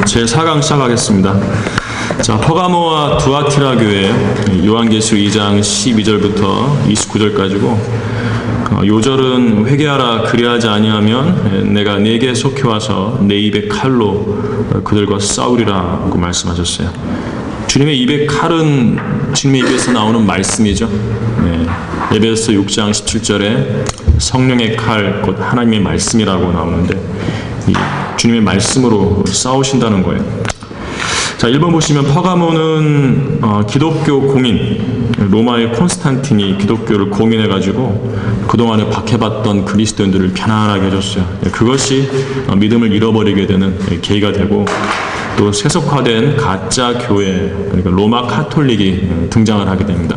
제4강 시작하겠습니다. 자, 퍼가모와 두아티라 교회 요한계시록 2장 12절부터 29절까지고 요절은 회개하라 그리하지 아니하면 내가 네게 속해 와서 내 입에 칼로 그들과 싸우리라고 말씀하셨어요. 주님의 입에 칼은 주님의 입에서 나오는 말씀이죠. 에베소 6장 17절에 성령의 칼, 곧 하나님의 말씀이라고 나오는데 이 주님의 말씀으로 싸우신다는 거예요. 자, 1번 보시면 퍼가모는 기독교 공인, 로마의 콘스탄틴이 기독교를 공인해가지고 그동안에 박해받던 그리스도인들을 편안하게 해줬어요. 그것이 믿음을 잃어버리게 되는 계기가 되고, 또 세속화된 가짜 교회, 그러니까 로마 카톨릭이 등장을 하게 됩니다.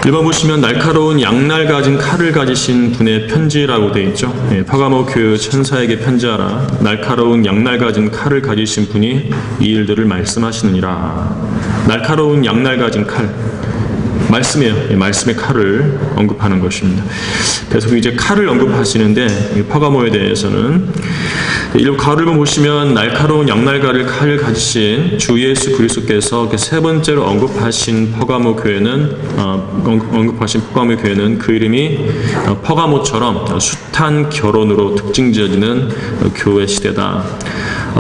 1번 보시면 날카로운 양날 가진 칼을 가지신 분의 편지라고 되어 있죠. 퍼가모 교회 천사에게 편지하라. 날카로운 양날 가진 칼을 가지신 분이 이 일들을 말씀하시느니라. 날카로운 양날 가진 칼, 말씀이에요. 말씀의 칼을 언급하는 것입니다. 계속 이제 칼을 언급하시는데 퍼가모에 대해서는 이 가루를 보시면 날카로운 양날가를 칼을 가지신 주 예수 그리스도께서 세 번째로 언급하신 퍼가모 교회는 그 이름이 퍼가모처럼 숱한 결혼으로 특징 지어지는 교회 시대다.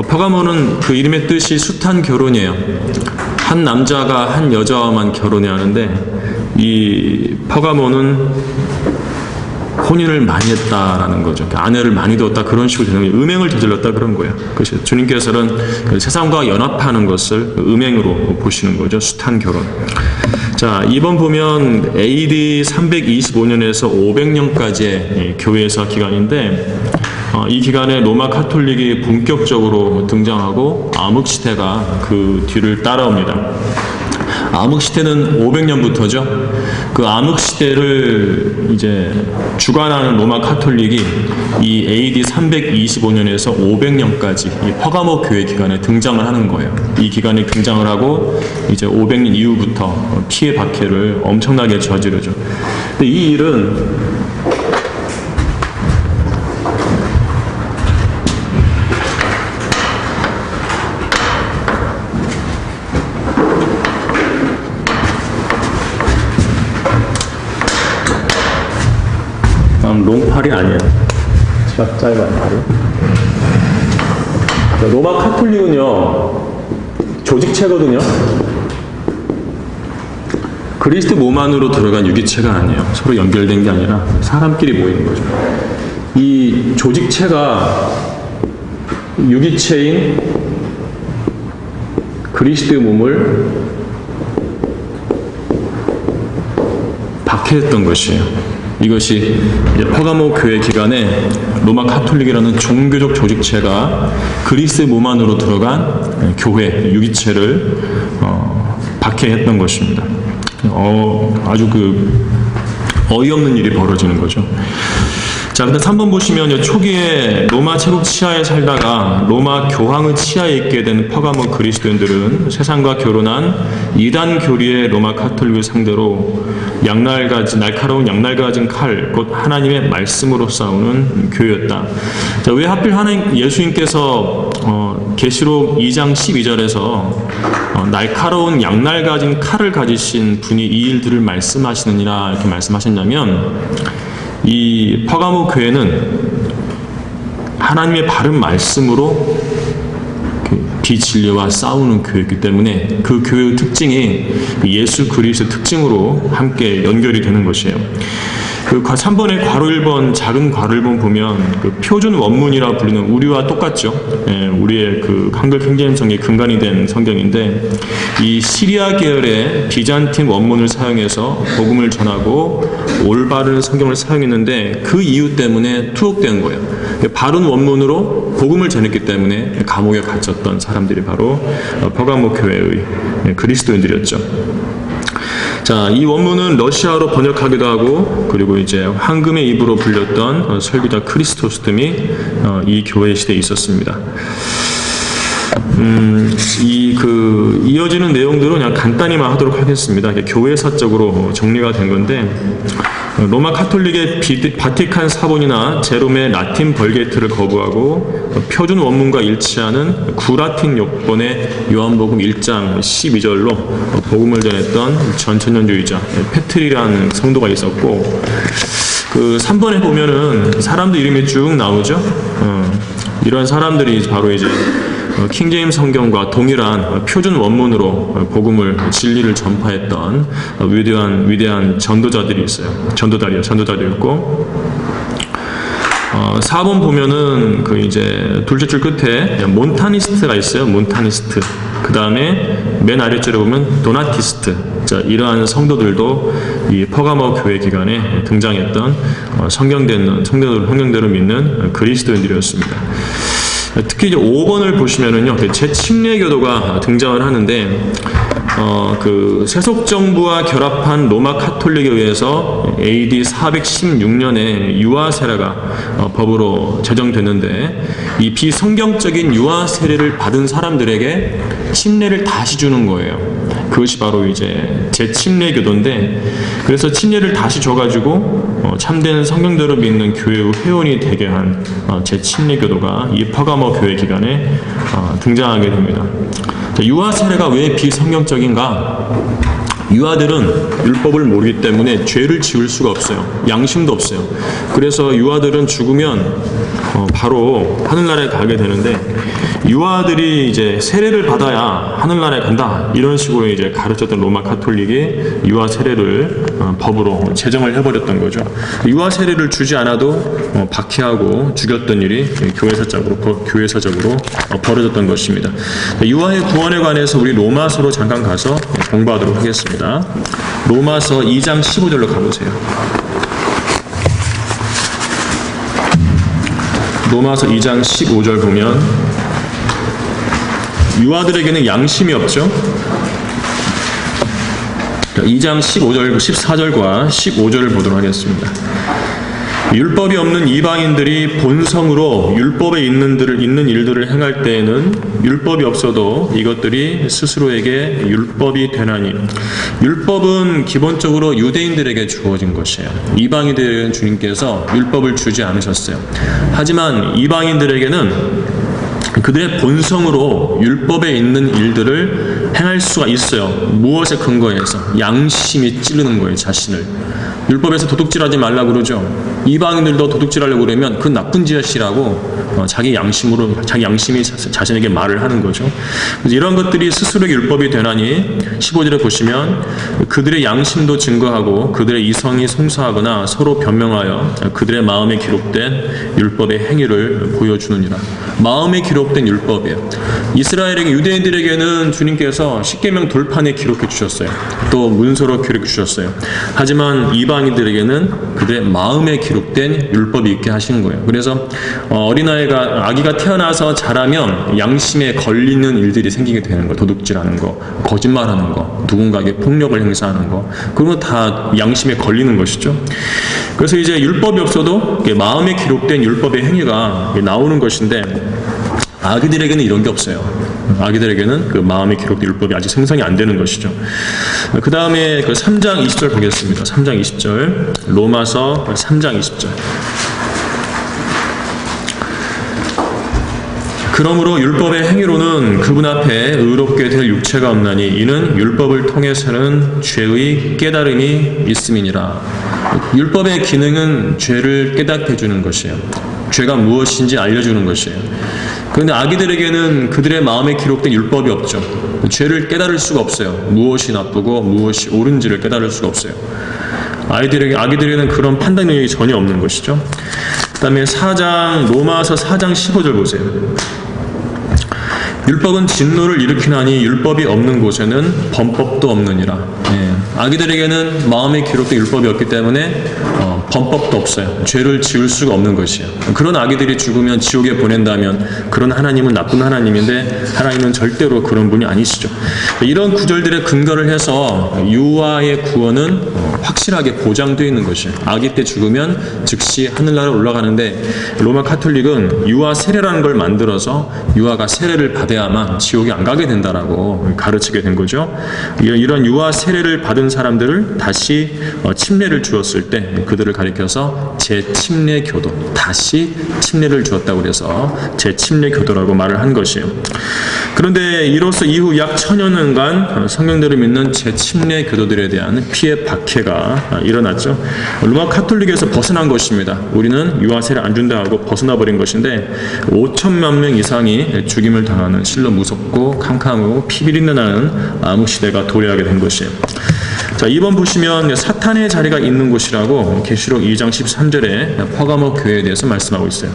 퍼가모는 그 이름의 뜻이 숱한 결혼이에요. 한 남자가 한 여자와만 결혼해야 하는데 이 퍼가모는 혼인을 많이 했다라는 거죠. 아내를 많이 두었다, 그런 식으로 되는 거예요. 음행을 저질렀다, 그런 거예요. 그렇죠. 주님께서는 세상과 연합하는 것을 음행으로 보시는 거죠. 숱한 결혼. 자, 2번 보면 AD 325년에서 500년까지의 교회에서 기간인데, 이 기간에 로마 카톨릭이 본격적으로 등장하고 암흑시대가 그 뒤를 따라옵니다. 암흑시대는 500년부터죠. 그 암흑시대를 이제 주관하는 로마 카톨릭이 이 AD 325년에서 500년까지 이 퍼가모 교회 기간에 등장을 하는 거예요. 이 기간에 등장을 하고 이제 500년 이후부터 피해 박해를 엄청나게 저지르죠. 근데 이 일은 롱팔이 아니에요. 짧아요, 팔이. 로마 카톨릭은요, 조직체거든요. 그리스도 몸 안으로 들어간 유기체가 아니에요. 서로 연결된 게 아니라 사람끼리 모이는 거죠. 이 조직체가 유기체인 그리스도의 몸을 박해했던 것이에요. 이것이 이제 퍼가모 교회 기간에 로마 카톨릭이라는 종교적 조직체가 그리스도의 몸 안으로 들어간 교회 유기체를 박해했던 것입니다. 아주 어이없는 일이 벌어지는 거죠. 자, 근데 3번 보시면 초기에 로마 제국 치하에 살다가 로마 교황의 치하에 있게 된 퍼가모 그리스도인들은 세상과 결혼한 이단 교리의 로마 카톨릭을 상대로 날카로운 양날 가진 칼, 곧 하나님의 말씀으로 싸우는 교회였다. 자, 왜 하필 예수님께서 계시록 2장 12절에서 날카로운 양날 가진 칼을 가지신 분이 이 일들을 말씀하시느니라 이렇게 말씀하셨냐면, 이 퍼가모 교회는 하나님의 바른 말씀으로 비진리와 싸우는 교회이기 때문에 그 교회의 특징이 예수 그리스도의 특징으로 함께 연결이 되는 것이에요. 그 3번의 괄호 1번, 작은 괄호 1번 보면 그 표준 원문이라 불리는 우리와 똑같죠. 우리의 그 한글 킹제임성의 근간이 된 성경인데, 이 시리아 계열의 비잔틴 원문을 사용해서 복음을 전하고 올바른 성경을 사용했는데 그 이유 때문에 투옥된 거예요. 바른 원문으로 복음을 전했기 때문에 감옥에 갇혔던 사람들이 바로 퍼가모 교회의 그리스도인들이었죠. 자, 이 원문은 러시아어로 번역하기도 하고, 그리고 이제 황금의 입으로 불렸던 설교자 크리스토스 등이 이 교회 시대에 있었습니다. 이어지는 내용들은 그냥 간단히만 하도록 하겠습니다. 교회사적으로 정리가 된 건데, 로마 카톨릭의 바티칸 사본이나 제롬의 라틴 벌게이트를 거부하고 표준 원문과 일치하는 구라틴 요번의 요한복음 1장 12절로 복음을 전했던 전천년주의자 페트리라는 성도가 있었고, 3번에 보면은 사람들 이름이 쭉 나오죠. 이런 사람들이 바로 이제 킹제임스 성경과 동일한 표준 원문으로 복음을, 진리를 전파했던 위대한 전도자들이 있어요. 전도자들이었고, 4번 보면은 이제 둘째 줄 끝에 몬타니스트가 있어요. 몬타니스트. 그 다음에 맨 아래줄에 보면 도나티스트. 자, 이러한 성도들도 이 퍼가모 교회 기간에 등장했던 성경대로 믿는 그리스도인들이었습니다. 특히 이제 5번을 보시면은요, 제침례교도가 등장을 하는데, 세속정부와 결합한 로마 카톨릭에 의해서 AD 416년에 유아 세례가 법으로 제정됐는데, 이 비성경적인 유아 세례를 받은 사람들에게 침례를 다시 주는 거예요. 그것이 바로 이제 제침례교도인데, 그래서 침례를 다시 줘가지고 참된 성경대로 믿는 교회의 회원이 되게 한 제침례교도가 이 퍼가모 교회 기간에 등장하게 됩니다. 유아 세례가 왜 비성경적인가? 유아들은 율법을 모르기 때문에 죄를 지을 수가 없어요. 양심도 없어요. 그래서 유아들은 죽으면 바로 하늘나라에 가게 되는데, 유아들이 이제 세례를 받아야 하늘나라에 간다, 이런 식으로 이제 가르쳤던 로마 카톨릭이 유아 세례를 법으로 제정을 해버렸던 거죠. 유아 세례를 주지 않아도 박해하고 죽였던 일이 교회사적으로 벌어졌던 것입니다. 유아의 구원에 관해서 우리 로마서로 잠깐 가서 공부하도록 하겠습니다. 로마서 2장 15절로 가보세요. 로마서 2장 15절 보면, 유아들에게는 양심이 없죠. 2장 15절, 14절과 15절을 보도록 하겠습니다. 율법이 없는 이방인들이 본성으로 율법에 있는 일들을 행할 때에는 율법이 없어도 이것들이 스스로에게 율법이 되나니, 율법은 기본적으로 유대인들에게 주어진 것이에요. 이방인들에게는 주님께서 율법을 주지 않으셨어요. 하지만 이방인들에게는 그들의 본성으로 율법에 있는 일들을 행할 수가 있어요. 무엇에 근거해서? 양심이 찌르는 거예요, 자신을. 율법에서 도둑질하지 말라고 그러죠. 이방인들도 도둑질하려고 그러면 그 나쁜 짓이라고 자기 양심이 자신에게 말을 하는 거죠. 그래서 이런 것들이 스스로의 율법이 되나니, 15절에 보시면 그들의 양심도 증거하고 그들의 이성이 송사하거나 서로 변명하여 그들의 마음에 기록된 율법의 행위를 보여주느니라. 마음에 기록된 율법이에요. 이스라엘에게, 유대인들에게는 주님께서 십계명 돌판에 기록해 주셨어요. 또 문서로 기록해 주셨어요. 하지만 이방인들에게는 그들의 마음에 기록된 율법이 있게 하신 거예요. 그래서 아기가 태어나서 자라면 양심에 걸리는 일들이 생기게 되는 거예요. 도둑질하는 거, 거짓말하는 거, 누군가에게 폭력을 행사하는 거, 그런 거 다 양심에 걸리는 것이죠. 그래서 이제 율법이 없어도 마음에 기록된 율법의 행위가 나오는 것인데, 아기들에게는 이런 게 없어요. 아기들에게는 그 마음에 기록된 율법이 아직 생성이 안 되는 것이죠. 그 다음에 3장 20절 보겠습니다. 3장 20절. 로마서 3장 20절. 그러므로 율법의 행위로는 그분 앞에 의롭게 될 육체가 없나니, 이는 율법을 통해서는 죄의 깨달음이 있음이니라. 율법의 기능은 죄를 깨닫게 해주는 것이에요. 죄가 무엇인지 알려주는 것이에요. 그런데 아기들에게는 그들의 마음에 기록된 율법이 없죠. 죄를 깨달을 수가 없어요. 무엇이 나쁘고 무엇이 옳은지를 깨달을 수가 없어요. 아기들에게는 그런 판단 능력이 전혀 없는 것이죠. 그 다음에 로마서 4장 15절 보세요. 율법은 진노를 일으키나니 율법이 없는 곳에는 범법도 없느니라. 아기들에게는 마음에 기록된 율법이 없기 때문에 범법도 없어요. 죄를 지을 수가 없는 것이에요. 그런 아기들이 죽으면 지옥에 보낸다면 그런 하나님은 나쁜 하나님인데, 하나님은 절대로 그런 분이 아니시죠. 이런 구절들의 근거를 해서 유아의 구원은 확실하게 보장되어 있는 것이에요. 아기 때 죽으면 즉시 하늘나라로 올라가는데, 로마 카톨릭은 유아 세례라는 걸 만들어서 유아가 세례를 받아야 돼야만 지옥에 안 가게 된다라고 가르치게 된 거죠. 이런 유아 세례를 받은 사람들을 다시 침례를 주었을 때 그들을 가리켜서 재침례 교도, 다시 침례를 주었다고 그래서 재침례 교도라고 말을 한 것이에요. 그런데 이로써 이후 약 1000여년간 성경대로 믿는 재침례 교도들에 대한 피해 박해가 일어났죠. 로마 카톨릭에서 벗어난 것입니다. 우리는 유아 세례 안 준다 하고 벗어나 버린 것인데 5천만 명 이상이 죽임을 당하는 실로 무섭고 캄캄하고 피비린내 나는 암흑 시대가 도래하게 된 것이에요. 자, 2번 보시면 사탄의 자리가 있는 곳이라고 계시록 2장 13절에 퍼가모 교회에 대해서 말씀하고 있어요.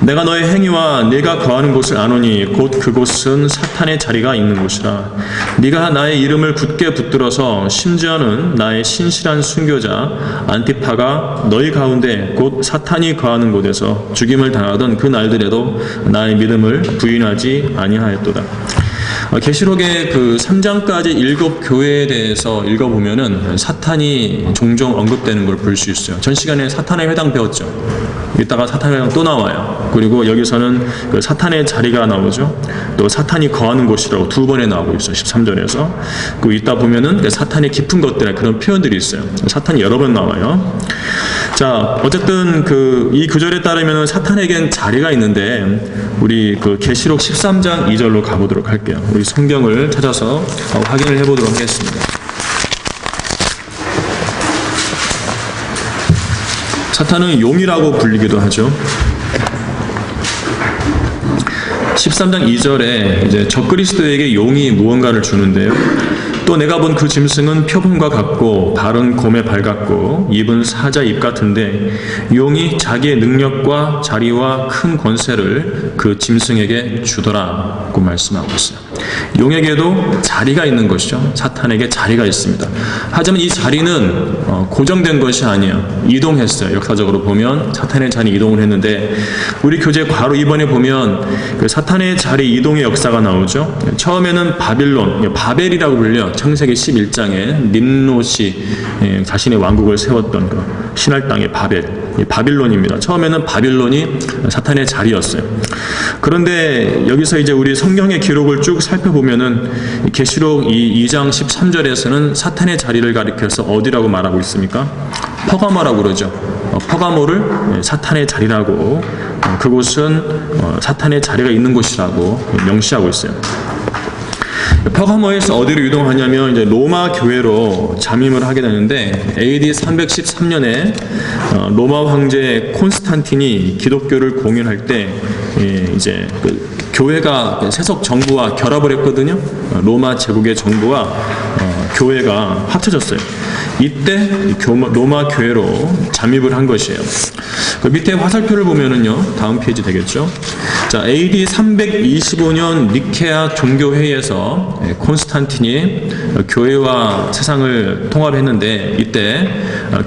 내가 너의 행위와 네가 거하는 곳을 아노니 곧 그곳은 사탄의 자리가 있는 곳이라. 네가 나의 이름을 굳게 붙들어서 심지어는 나의 신실한 순교자 안티파가 너희 가운데 곧 사탄이 거하는 곳에서 죽임을 당하던 그 날들에도 나의 믿음을 부인하지 아니하였도다. 계시록의 그 3장까지 7 교회에 대해서 읽어보면은 사탄이 종종 언급되는 걸 볼 수 있어요. 전 시간에 사탄의 회당 배웠죠. 이따가 사탄의 회당 또 나와요. 그리고 여기서는 그 사탄의 자리가 나오죠. 또 사탄이 거하는 곳이라고 2번에 나오고 있어요. 13절에서. 그 이따 보면은 그 사탄의 깊은 것들의 그런 표현들이 있어요. 사탄이 여러 번 나와요. 자, 어쨌든 이 구절에 따르면 사탄에겐 자리가 있는데 우리 그 계시록 13장 2절로 가보도록 할게요. 우리 성경을 찾아서 확인을 해보도록 하겠습니다. 사탄은 용이라고 불리기도 하죠. 13장 2절에 이제 적그리스도에게 용이 무언가를 주는데요. 또 내가 본 그 짐승은 표범과 같고 발은 곰의 발 같고 입은 사자 입 같은데 용이 자기의 능력과 자리와 큰 권세를 그 짐승에게 주더라고 말씀하고 있어요. 용에게도 자리가 있는 것이죠. 사탄에게 자리가 있습니다. 하지만 이 자리는 고정된 것이 아니에요. 이동했어요. 역사적으로 보면 사탄의 자리 이동을 했는데 우리 교재 괄호 2번에 보면 그 사탄의 자리 이동의 역사가 나오죠. 처음에는 바벨이라고 불려. 창세기 11장에 님롯이 자신의 왕국을 세웠던 그 신할 땅의 바빌론입니다. 처음에는 바빌론이 사탄의 자리였어요. 그런데 여기서 이제 우리 성경의 기록을 쭉 살펴보면은 계시록 2장 13절에서는 사탄의 자리를 가리켜서 어디라고 말하고 있습니까? 퍼가모라고 그러죠. 퍼가모를 사탄의 자리라고, 그곳은 사탄의 자리가 있는 곳이라고 명시하고 있어요. 퍼가모에서 어디로 이동하냐면 이제 로마 교회로 잠입을 하게 되는데 AD 313년에 로마 황제 콘스탄틴이 기독교를 공인할 때 이제 그 교회가 세속 정부와 결합을 했거든요. 로마 제국의 정부와 교회가 합쳐졌어요. 이때 로마 교회로 잠입을 한 것이에요. 그 밑에 화살표를 보면은요, 다음 페이지 되겠죠. 자, AD 325년 니케아 종교회의에서 콘스탄틴이 교회와 세상을 통합했는데 이때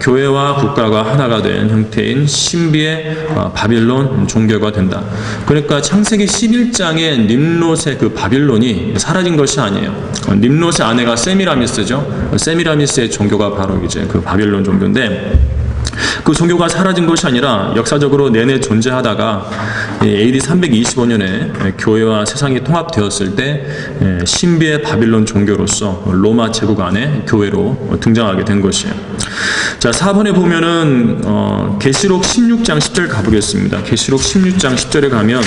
교회와 국가가 하나가 된 형태인 신비의 바빌론 종교가 된다. 그러니까 창세기 11장의 님롯의 그 바빌론이 사라진 것이 아니에요. 님롯의 아내가 세미라미스죠. 세미라미스의 종교가 바로 이제 그 바빌론 종교인데 그 종교가 사라진 것이 아니라 역사적으로 내내 존재하다가 AD 325년에 교회와 세상이 통합되었을 때 신비의 바빌론 종교로서 로마 제국 안에 교회로 등장하게 된 것이에요. 자, 4번에 보면은 계시록 16장 10절 가보겠습니다. 계시록 16장 10절에 가면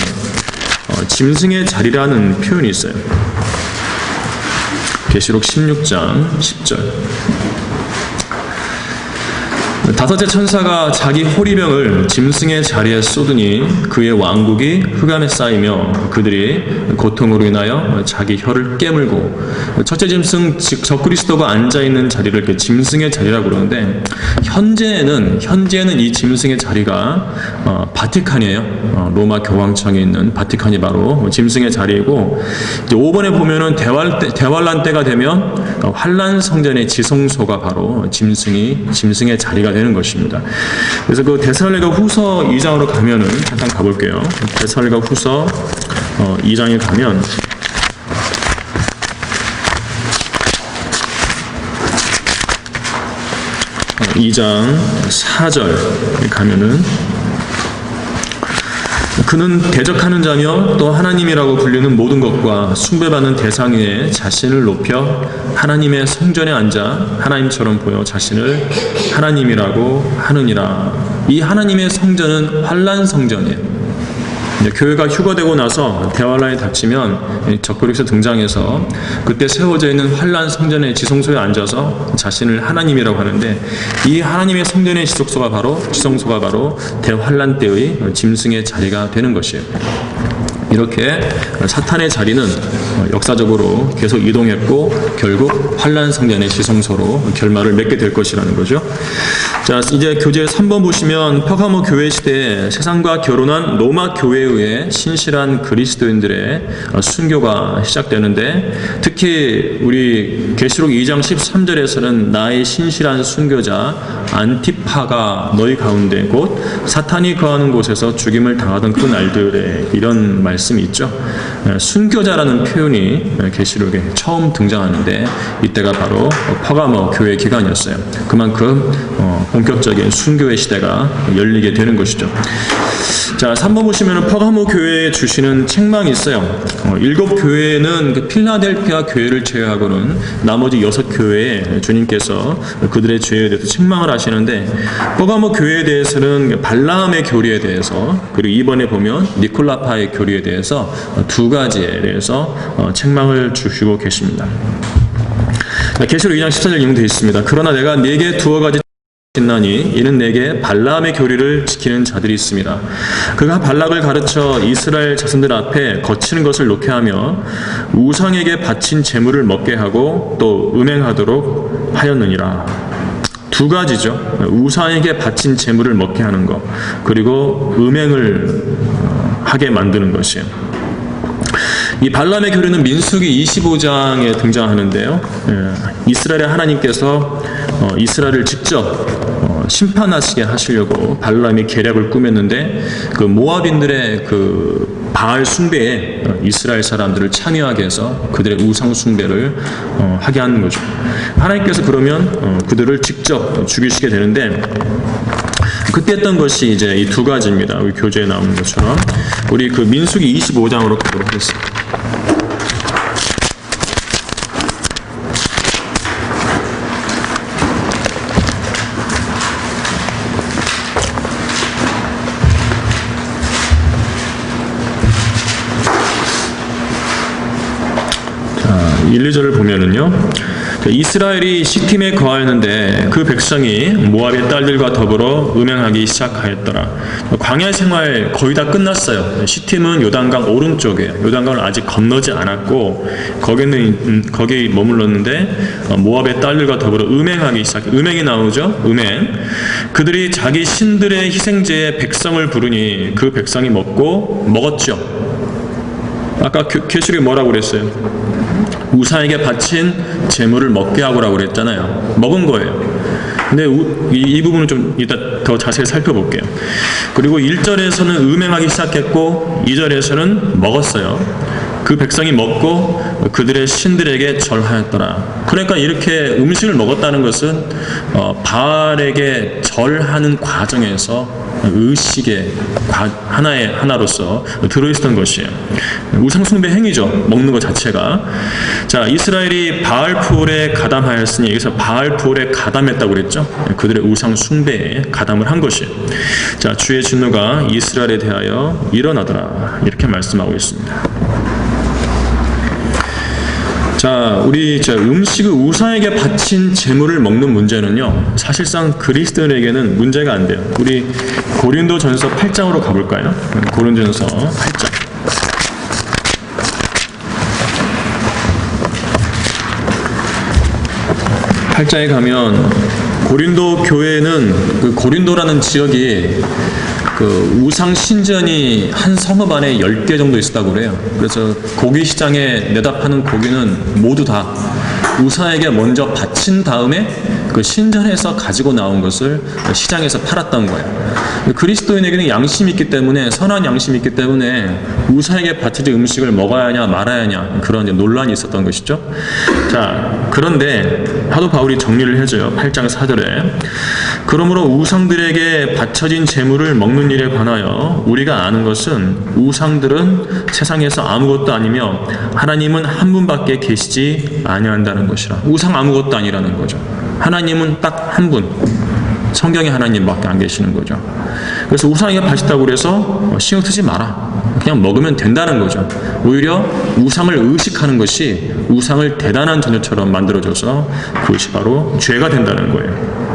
짐승의 자리라는 표현이 있어요. 계시록 16장 10절. 다섯째 천사가 자기 호리병을 짐승의 자리에 쏟으니 그의 왕국이 흑암에 쌓이며 그들이 고통으로 인하여 자기 혀를 깨물고, 첫째 짐승 즉 적그리스도가 앉아있는 자리를 이렇게 짐승의 자리라고 그러는데 현재는 이 짐승의 자리가 바티칸이에요. 로마 교황청에 있는 바티칸이 바로 짐승의 자리이고, 이제 5번에 보면은 대환란 때가 되면 환란 성전의 지성소가 바로 짐승의 자리가 되는 것입니다. 그래서 그 데살로니가 후서 2장으로 가면은 잠깐 가볼게요. 데살로니가 후서 2장에 가면 2장 4절 가면은 그는 대적하는 자며 또 하나님이라고 불리는 모든 것과 숭배받는 대상 위에 자신을 높여 하나님의 성전에 앉아 하나님처럼 보여 자신을 하나님이라고 하느니라. 이 하나님의 성전은 환난 성전이에요. 교회가 휴거되고 나서 대환란이 닥치면 적그리스도 등장해서 그때 세워져 있는 환난 성전의 지성소에 앉아서 자신을 하나님이라고 하는데, 이 하나님의 성전의 지성소가 바로 대환란 때의 짐승의 자리가 되는 것이에요. 이렇게 사탄의 자리는 역사적으로 계속 이동했고 결국 환난 성전의 지성소로 결말을 맺게 될 것이라는 거죠. 자, 이제 교재 3번 보시면 퍼가모 교회 시대에 세상과 결혼한 로마 교회에 의해 신실한 그리스도인들의 순교가 시작되는데, 특히 우리 계시록 2장 13절에서는 나의 신실한 순교자 안티파가 너희 가운데 곧 사탄이 거하는 곳에서 죽임을 당하던 그 날들에 이런 말씀이 있죠. 순교자라는 표현이 계시록에 처음 등장하는데 이때가 바로 퍼가모 교회 기간이었어요. 그만큼 본격적인 순교의 시대가 열리게 되는 것이죠. 자, 3번 보시면 퍼가모 교회에 주시는 책망이 있어요. 7교회는 그 필라델피아 교회를 제외하고는 나머지 6교회에 주님께서 그들의 죄에 대해서 책망을 하시는데, 퍼가모 교회에 대해서는 발라함의 교리에 대해서, 그리고 이번에 보면 니콜라파의 교리에 대해서 두 가지에 대해서 책망을 주시고 계십니다. 계시록 2장 14절 인용되어 있습니다. 그러나 내가 네게 두어 가지 나니 이는 내게 발라함의 교리를 지키는 자들이 있습니다. 그가 발락을 가르쳐 이스라엘 자손들 앞에 거치는 것을 놓게 하며 우상에게 바친 제물을 먹게 하고 또 음행하도록 하였느니라. 두 가지죠. 우상에게 바친 제물을 먹게 하는 것, 그리고 음행을 하게 만드는 것이에요. 이 발람의 교리는 민수기 25장에 등장하는데요. 이스라엘의 하나님께서 이스라엘을 직접 심판하시게 하시려고 발람이 계략을 꾸몄는데, 그 모압인들의 그 바알 숭배에 이스라엘 사람들을 참여하게 해서 그들의 우상 숭배를 하게 하는 거죠. 하나님께서 그러면 그들을 직접 죽이시게 되는데, 그때 했던 것이 이제 이 두 가지입니다. 우리 교재에 나오는 것처럼 우리 그 민수기 25장으로 가도록 하겠습니다. 자, 1, 2절을 보면은요. 이스라엘이 시팀에 거하였는데 그 백성이 모압의 딸들과 더불어 음행하기 시작하였더라. 광야 생활 거의 다 끝났어요. 시팀은 요단강 오른쪽이에요. 요단강을 아직 건너지 않았고 거기 머물렀는데 모압의 딸들과 더불어 음행하기 시작해요. 음행이 나오죠. 음행. 그들이 자기 신들의 희생제에 백성을 부르니 그 백성이 먹었죠. 아까 계시록에 뭐라고 그랬어요? 우상에게 바친 제물을 먹게 하고라고 그랬잖아요. 먹은 거예요. 근데 이 부분은 좀 이따 더 자세히 살펴볼게요. 그리고 1절에서는 음행하기 시작했고 2절에서는 먹었어요. 그 백성이 먹고 그들의 신들에게 절하였더라. 그러니까 이렇게 음식을 먹었다는 것은 바알에게 절하는 과정에서 의식의 하나로서 들어있었던 것이에요. 우상숭배 행위죠. 먹는 것 자체가. 자, 이스라엘이 바알푸올에 가담하였으니 여기서 바알푸올에 가담했다고 그랬죠. 그들의 우상숭배에 가담을 한 것이에요. 자, 주의 진노가 이스라엘에 대하여 일어나더라. 이렇게 말씀하고 있습니다. 자, 우리 음식을 우상에게 바친 제물을 먹는 문제는요, 사실상 그리스도인에게는 문제가 안 돼요. 우리 고린도전서 8장으로 가볼까요? 고린도전서 8장. 8장에 가면 고린도 교회는 그 고린도라는 지역이 그 우상 신전이 한 성읍 안에 10개 정도 있었다고 그래요. 그래서 고기 시장에 내다 파는 고기는 모두 다 우상에게 먼저 바친 다음에 그 신전에서 가지고 나온 것을 시장에서 팔았던 거예요. 그리스도인에게는 양심이 있기 때문에, 선한 양심이 있기 때문에 우상에게 바쳐진 음식을 먹어야 하냐 말아야 하냐 그런 논란이 있었던 것이죠. 자, 그런데 사도 바울이 정리를 해줘요. 8장 4절에 그러므로 우상들에게 바쳐진 재물을 먹는 일에 관하여 우리가 아는 것은 우상들은 세상에서 아무것도 아니며 하나님은 한 분밖에 계시지 아니한다는 것이라. 우상 아무것도 아니라는 거죠. 하나님은 딱 한 분, 성경에 하나님밖에 안 계시는 거죠. 그래서 우상에게 바쳤다고 그래서 신경 쓰지 마라, 그냥 먹으면 된다는 거죠. 오히려 우상을 의식하는 것이 우상을 대단한 존재처럼 만들어줘서 그것이 바로 죄가 된다는 거예요.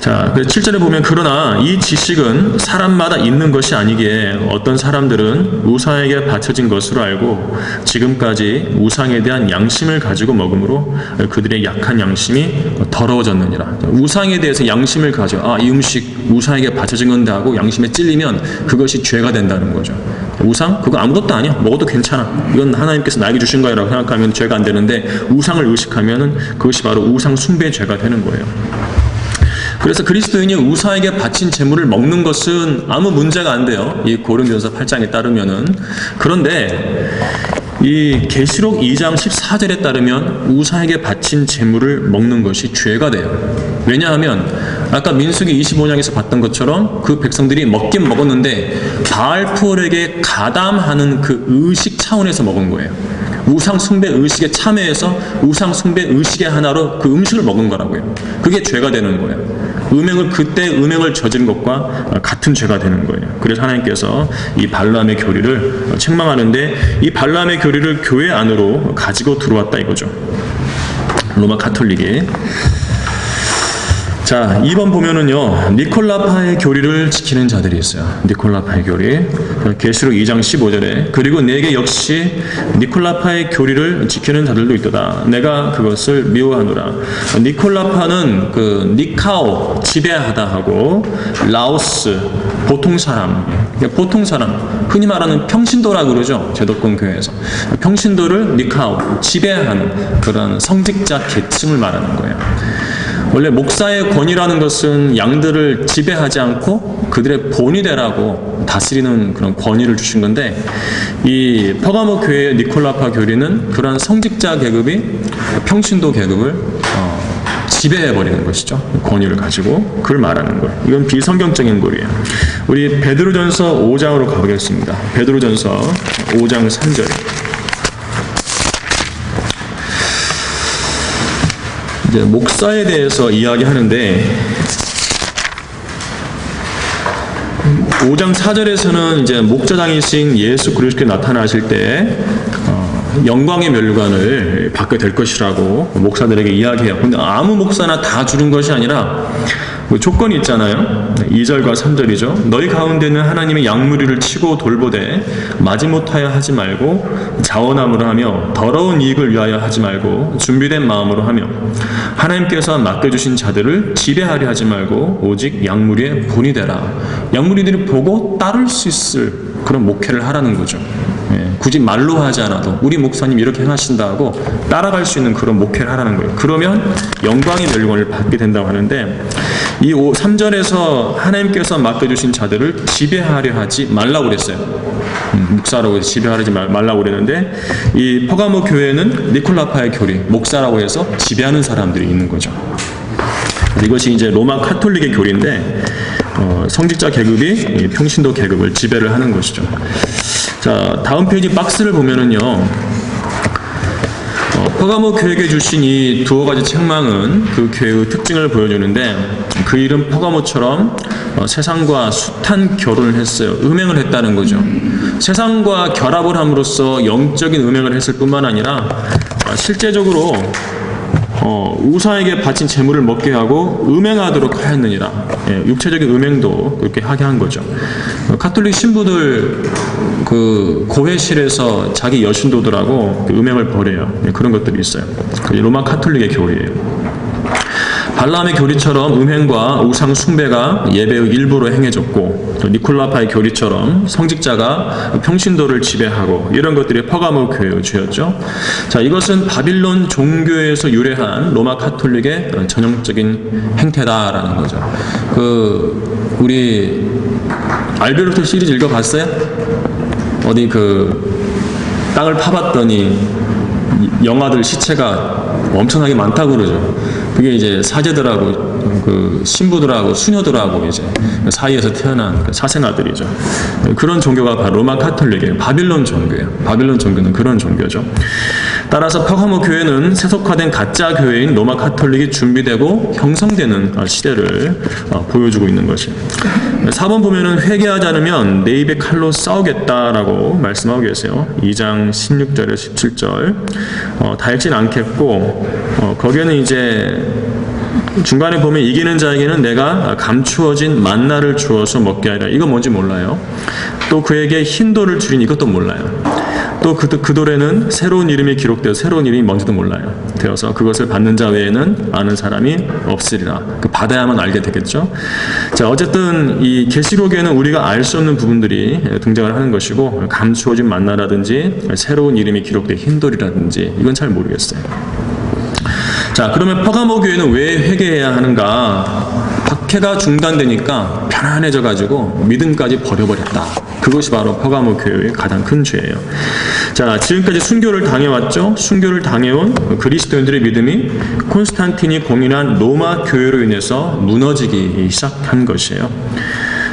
자, 7절에 보면 그러나 이 지식은 사람마다 있는 것이 아니기에 어떤 사람들은 우상에게 바쳐진 것으로 알고 지금까지 우상에 대한 양심을 가지고 먹으므로 그들의 약한 양심이 더러워졌느니라. 우상에 대해서 양심을 가져, 이 음식 우상에게 바쳐진 건데 하고 양심에 찔리면 그것이 죄가 된다는 거죠. 우상? 그거 아무것도 아니야, 먹어도 괜찮아, 이건 하나님께서 나에게 주신 거라고 생각하면 죄가 안 되는데, 우상을 의식하면 그것이 바로 우상 숭배의 죄가 되는 거예요. 그래서 그리스도인이 우상에게 바친 재물을 먹는 것은 아무 문제가 안 돼요. 이 고린도전서 8장에 따르면은. 그런데 이 계시록 2장 14절에 따르면 우상에게 바친 재물을 먹는 것이 죄가 돼요. 왜냐하면 아까 민수기 25장에서 봤던 것처럼 그 백성들이 먹긴 먹었는데 바알푸올에게 가담하는 그 의식 차원에서 먹은 거예요. 우상 숭배 의식에 참여해서 우상 숭배 의식의 하나로 그 음식을 먹은 거라고요. 그게 죄가 되는 거예요. 그때 음행을 저지른 것과 같은 죄가 되는 거예요. 그래서 하나님께서 이 발람의 교리를 책망하는데, 이 발람의 교리를 교회 안으로 가지고 들어왔다 이거죠. 로마 가톨릭이. 자, 2번 보면은요, 니콜라파의 교리를 지키는 자들이 있어요. 니콜라파의 교리. 계시록 2장 15절에 그리고 내게 역시 니콜라파의 교리를 지키는 자들도 있도다. 내가 그것을 미워하노라. 니콜라파는 그 니카오, 지배하다 하고, 라오스, 보통 사람, 흔히 말하는 평신도라고 그러죠. 제도권 교회에서. 평신도를 니카오, 지배하는 그런 성직자 계층을 말하는 거예요. 원래 목사의 권위라는 것은 양들을 지배하지 않고 그들의 본이 되라고 다스리는 그런 권위를 주신 건데, 이 퍼가모 교회의 니콜라파 교리는 그런 성직자 계급이 평신도 계급을 지배해버리는 것이죠. 권위를 가지고 그걸 말하는 거예요. 이건 비성경적인 글이에요. 우리 베드로전서 5장으로 가보겠습니다. 베드로전서 5장 3절. 이제 목사에 대해서 이야기하는데, 5장 4절에서는 이제 목자장이신 예수 그리스도께 나타나실 때 영광의 멸관을 받게 될 것이라고 목사들에게 이야기해요. 근데 아무 목사나 다 주는 것이 아니라 조건이 있잖아요. 2절과 3절이죠. 너희 가운데는 하나님의 양무리를 치고 돌보되 마지못하여 하지 말고 자원함으로 하며 더러운 이익을 위하여 하지 말고 준비된 마음으로 하며 하나님께서 맡겨주신 자들을 지배하려 하지 말고 오직 양무리의 본이 되라. 양무리들이 보고 따를 수 있을 그런 목회를 하라는 거죠. 굳이 말로 하지 않아도 우리 목사님 이렇게 행하신다 하고 따라갈 수 있는 그런 목회를 하라는 거예요. 그러면 영광의 멸관을 받게 된다고 하는데, 이 3절에서 하나님께서 맡겨주신 자들을 지배하려 하지 말라고 그랬어요. 목사라고 해서 지배하지 말라고 그랬는데, 이 퍼가모 교회는 니콜라파의 교리, 목사라고 해서 지배하는 사람들이 있는 거죠. 이것이 이제 로마 카톨릭의 교리인데, 성직자 계급이 평신도 계급을 지배를 하는 것이죠. 자, 다음 페이지 박스를 보면은요, 퍼가모 교회에게 주신 이 두어 가지 책망은 그 교회의 특징을 보여주는데, 그 일은 퍼가모처럼 세상과 숱한 결혼을 했어요. 음행을 했다는 거죠. 세상과 결합을 함으로써 영적인 음행을 했을 뿐만 아니라 실제적으로 우상에게 바친 재물을 먹게 하고 음행하도록 하였느니라. 육체적인 음행도 그렇게 하게 한 거죠. 가톨릭 신부들 그 고회실에서 자기 여신도들하고 음행을 벌여요. 그런 것들이 있어요. 로마 가톨릭의 교리예요. 발람의 교리처럼 음행과 우상 숭배가 예배의 일부로 행해졌고, 또 니콜라파의 교리처럼 성직자가 평신도를 지배하고, 이런 것들이 퍼가모 교회의 죄였죠. 자, 이것은 바빌론 종교에서 유래한 로마 카톨릭의 전형적인 행태다라는 거죠. 우리 알베르토 시리즈 읽어봤어요? 어디 땅을 파봤더니 영아들 시체가 엄청나게 많다고 그러죠. 그게 이제 사제들하고 신부들하고 수녀들하고 이제 사이에서 태어난 사생아들이죠. 그런 종교가 바로 로마 카톨릭이에요. 바빌론 종교예요. 바빌론 종교는 그런 종교죠. 따라서 퍼가모 교회는 세속화된 가짜 교회인 로마 카톨릭이 준비되고 형성되는 시대를 보여주고 있는 것이에요. 4번 보면은 회개하지 않으면 내 입에 칼로 싸우겠다라고 말씀하고 계세요. 2장 16절에 17절. 다 읽진 않겠고, 거기에는 이제 중간에 보면 이기는 자에게는 내가 감추어진 만나를 주어서 먹게 하리라. 이거 뭔지 몰라요. 또 그에게 흰 돌을 주리니 이것도 몰라요. 또 그 돌에는 새로운 이름이 기록되어 새로운 이름이 뭔지도 몰라요. 되어서 그것을 받는 자 외에는 아는 사람이 없으리라. 받아야만 알게 되겠죠. 자, 어쨌든 이 계시록에는 우리가 알 수 없는 부분들이 등장을 하는 것이고, 감추어진 만나라든지 새로운 이름이 기록된 흰 돌이라든지 이건 잘 모르겠어요. 자, 그러면 퍼가모 교회는 왜 회개해야 하는가? 박해가 중단되니까 편안해져가지고 믿음까지 버려버렸다. 그것이 바로 퍼가모 교회의 가장 큰 죄예요. 자, 지금까지 순교를 당해왔죠. 순교를 당해온 그리스도인들의 믿음이 콘스탄틴이 공인한 로마 교회로 인해서 무너지기 시작한 것이에요.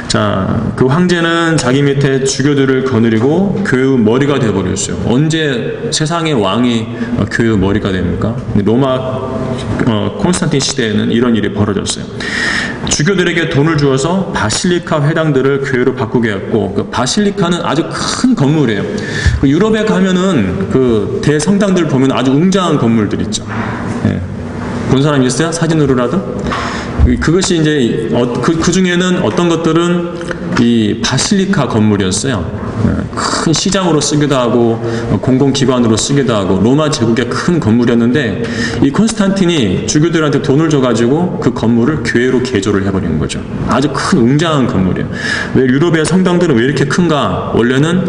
자, 그 황제는 자기 밑에 주교들을 거느리고 교회의 머리가 되어버렸어요. 언제 세상의 왕이 교회의 머리가 됩니까? 로마 콘스탄틴 시대에는 이런 일이 벌어졌어요. 주교들에게 돈을 주어서 바실리카 회당들을 교회로 바꾸게 했고, 그 바실리카는 아주 큰 건물이에요. 유럽에 가면은 대성당들 보면 아주 웅장한 건물들 있죠. 예. 본 사람 있어요? 사진으로라도? 그것이 이제 그 중에는 어떤 것들은 이 바실리카 건물이었어요. 큰 시장으로 쓰기도 하고 공공기관으로 쓰기도 하고 로마 제국의 큰 건물이었는데, 이 콘스탄틴이 주교들한테 돈을 줘가지고 그 건물을 교회로 개조를 해버리는 거죠. 아주 큰 웅장한 건물이에요. 왜 유럽의 성당들은 왜 이렇게 큰가? 원래는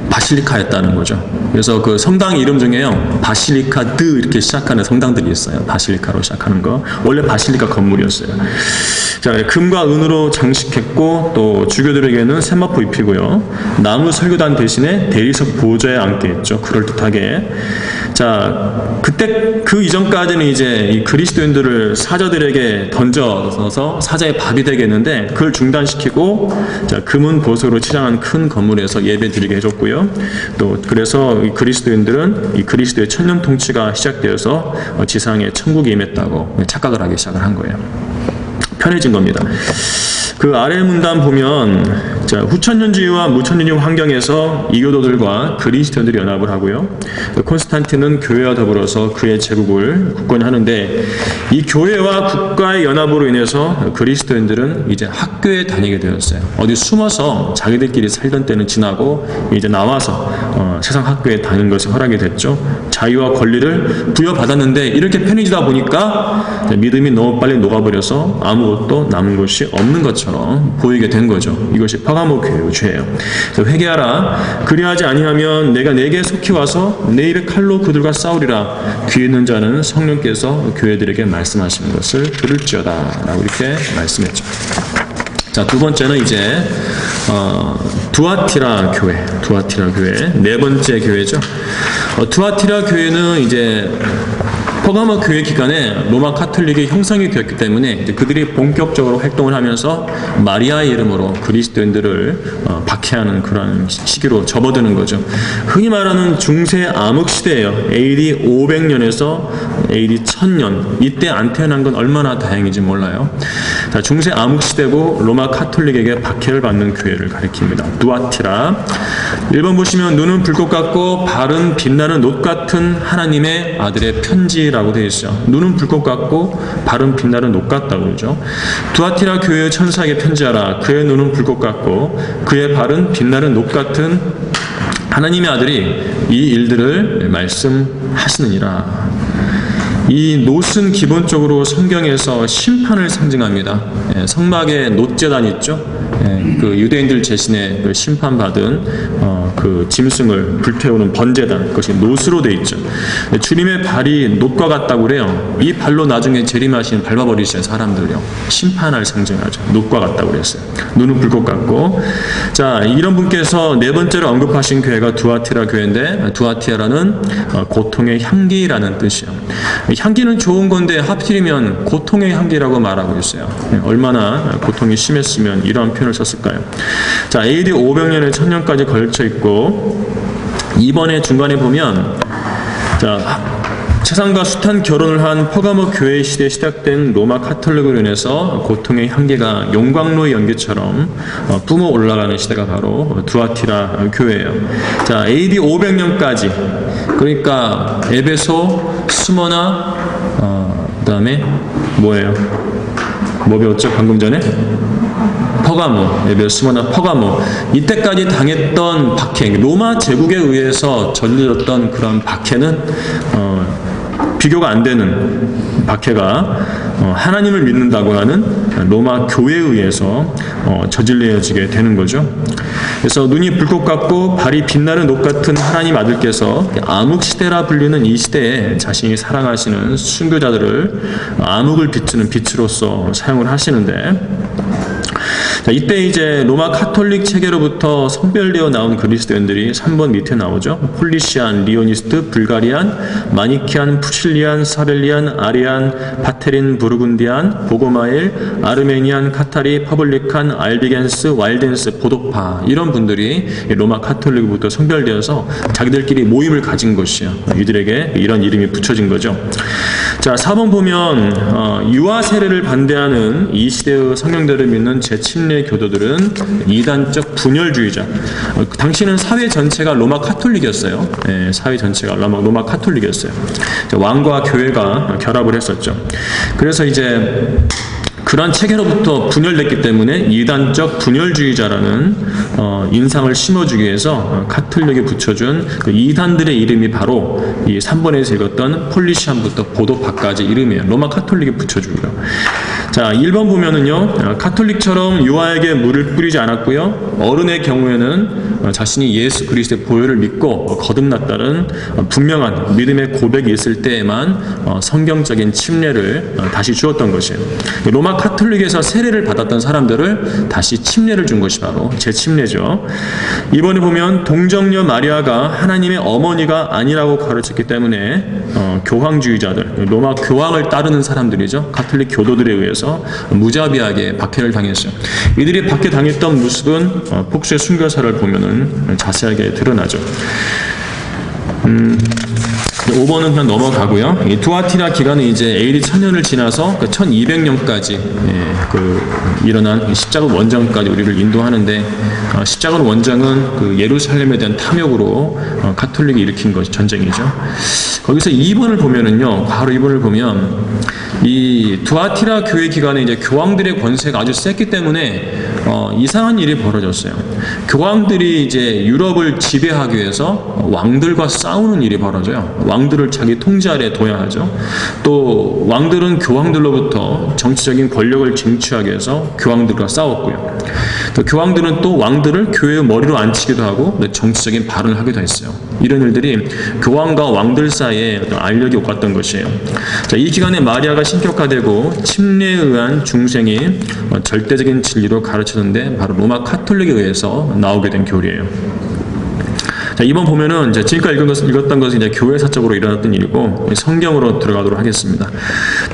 바실리카였다는 거죠. 그래서 그 성당 이름 중에요, 바실리카 드 이렇게 시작하는 성당들이 있어요. 바실리카로 시작하는 거. 원래 바실리카 건물이었어요. 자, 금과 은으로 장식했고, 또 주교들에게는 세마포 입히고요. 나무 설교단 대신에 대리석 보좌에 앉게 했죠. 그럴듯하게. 자, 그때 그 이전까지는 이제 이 그리스도인들을 사자들에게 던져서 사자의 밥이 되겠는데, 그걸 중단시키고, 자, 금은 보석으로 치장한 큰 건물에서 예배 드리게 해줬고요. 또 그래서 이 그리스도인들은 이 그리스도의 천년 통치가 시작되어서 지상에 천국이 임했다고 착각을 하기 시작을 한 거예요. 편해진 겁니다. 그 아래 문단 보면, 자, 후천년주의와 무천년주의 환경에서 이교도들과 그리스도인들이 연합을 하고요. 콘스탄틴은 교회와 더불어서 그의 제국을 굳건히 하는데, 이 교회와 국가의 연합으로 인해서 그리스도인들은 이제 학교에 다니게 되었어요. 어디 숨어서 자기들끼리 살던 때는 지나고 이제 나와서 세상 학교에 다니는 것이 허락이 됐죠. 자유와 권리를 부여받았는데, 이렇게 편해지다 보니까 믿음이 너무 빨리 녹아버려서 아무것도 남은 것이 없는 것처럼 보이게 된 거죠. 이것이 퍼가모 교회의 죄예요. 회개하라. 그리하지 아니하면 내가 내게 속히 와서 내 입에 칼로 그들과 싸우리라. 귀 있는 자는 성령께서 교회들에게 말씀하시는 것을 들을지어다 라고 이렇게 말씀했죠. 자, 두 번째는 이제 두아티라 교회. 네 번째 교회죠. 두아티라 교회는 이제 퍼가모 교회 기간에 로마 카톨릭이 형성이 되었기 때문에 이제 그들이 본격적으로 활동을 하면서 마리아의 이름으로 그리스도인들을 박해하는 그런 시기로 접어드는 거죠. 흔히 말하는 중세 암흑 시대예요. AD 500년에서 AD 1000년. 이때 안 태어난 건 얼마나 다행인지 몰라요. 자, 중세 암흑 시대고 로마 카톨릭에게 박해를 받는 교회를 가리킵니다. 두아티라. 1번 보시면 눈은 불꽃 같고 발은 빛나는 놋 같은 하나님의 아들의 편지라고 되어 있어요. 눈은 불꽃 같고 발은 빛나는 놋 같다고 그러죠. 두아티라 교회의 천사에게 편지하라. 그의 눈은 불꽃 같고 그의 발은 빛나는 놋 같은 하나님의 아들이 이 일들을 말씀하시느니라. 이 놋은 기본적으로 성경에서 심판을 상징합니다. 성막에 놋제단 있죠? 그 유대인들 대신에 그 심판받은 그 짐승을 불태우는 번제단, 그것이 놋으로 돼 있죠. 주님의 발이 놋과 같다고 그래요. 이 발로 나중에 재림하시는 밟아버리시는 사람들요, 심판을 상징하죠. 놋과 같다고 그랬어요. 눈은 불꽃 같고. 자, 이런 분께서 네 번째로 언급하신 교회가 두아티라 교회인데, 두아티라는 고통의 향기라는 뜻이에요. 향기는 좋은 건데 하필이면 고통의 향기라고 말하고 있어요. 얼마나 고통이 심했으면 이러한 표현을 썼을까요? 자, AD 500년에 1000년까지 걸쳐 있고, 이번에 중간에 보면, 자, 세상과 숱한 결혼을 한 퍼가모 교회 시대에 시작된 로마 카톨릭으로 인해서 고통의 향기가 용광로의 연기처럼 뿜어 올라가는 시대가 바로 두아티라 교회예요. 자, AD 500년까지, 그러니까 에베소, 스모나, 그다음에 뭐예요? 뭐 배웠죠? 방금 전에? 퍼가모, 에베소, 스모나, 퍼가모. 이때까지 당했던 박해, 로마 제국에 의해서 저질렀던 그런 박해는 비교가 안 되는 박해가 하나님을 믿는다고 하는 로마 교회에 의해서 저질러지게 되는 거죠. 그래서 눈이 불꽃 같고 발이 빛나는 놋 같은 하나님 아들께서 암흑시대라 불리는 이 시대에 자신이 사랑하시는 순교자들을 암흑을 비추는 빛으로서 사용을 하시는데, 자, 이때 이제 로마 카톨릭 체계로부터 선별되어 나온 그리스도인들이 3번 밑에 나오죠. 폴리시안, 리오니스트, 불가리안, 마니키안, 푸실리안, 사벨리안, 아리안, 파테린, 부르군디안, 보고마일, 아르메니안, 카타리, 퍼블리칸, 알비겐스, 와일덴스, 보도파, 이런 분들이 로마 카톨릭부터 선별되어서 자기들끼리 모임을 가진 것이에요. 이들에게 이런 이름이 붙여진 거죠. 자, 4번 보면 유아 세례를 반대하는 이 시대의 성경대를 믿는 재침례 교도들은 이단적 분열주의자. 당시는 사회 전체가 로마 카톨릭이었어요. 사회 전체가 로마 카톨릭이었어요. 왕과 교회가 결합을 했었죠. 그래서 이제 그러한 체계로부터 분열됐기 때문에 이단적 분열주의자라는 인상을 심어주기 위해서 카톨릭에 붙여준 그 이단들의 이름이 바로 이 3번에서 읽었던 폴리시안부터 보도파까지 이름이에요. 로마 카톨릭에 붙여주고요. 자, 1번 보면은요, 카톨릭처럼 유아에게 물을 뿌리지 않았고요, 어른의 경우에는 자신이 예수 그리스도의 보혈을 믿고 거듭났다는 분명한 믿음의 고백이 있을 때에만 성경적인 침례를 다시 주었던 것이에요. 로마 카톨릭에서 세례를 받았던 사람들을 다시 침례를 준 것이 바로 재침례죠. 이번에 보면 동정녀 마리아가 하나님의 어머니가 아니라고 가르쳤기 때문에 교황주의자들, 로마 교황을 따르는 사람들이죠. 카톨릭 교도들에 의해서 무자비하게 박해를 당했어요. 이들이 박해당했던 모습은 폭수의 순교사를 보면은 자세하게 드러나죠. 5번은 그냥 넘어가고요. 이 두아티라 기간은 이제 AD 1000년을 지나서 1200년까지 일어난 십자가 원정까지 우리를 인도하는데, 십자가 원정은 그 예루살렘에 대한 탐욕으로 카톨릭이 일으킨 것이 전쟁이죠. 거기서 2번을 보면은요, 바로 2번을 보면 이 두아티라 교회 기간에 이제 교황들의 권세가 아주 셌기 때문에 이상한 일이 벌어졌어요. 교황들이 이제 유럽을 지배하기 위해서 왕들과 싸우는 일이 벌어져요. 왕들을 자기 통제 아래 둬야 하죠. 또 왕들은 교황들로부터 정치적인 권력을 쟁취하기 위해서 교황들과 싸웠고요. 또 교황들은 또 왕들을 교회의 머리로 앉히기도 하고 정치적인 발언을 하기도 했어요. 이런 일들이 교황과 왕들 사이에 알력이 오갔던 것이에요. 자, 이 기간에 마리아가 신격화되고 침례에 의한 중생이 절대적인 진리로 가르쳤는데 바로 로마 카톨릭에 의해서 나오게 된 교리예요. 자, 이번 보면은 이제 지금까지 읽었던 것은 이제 교회사적으로 일어났던 일이고 성경으로 들어가도록 하겠습니다.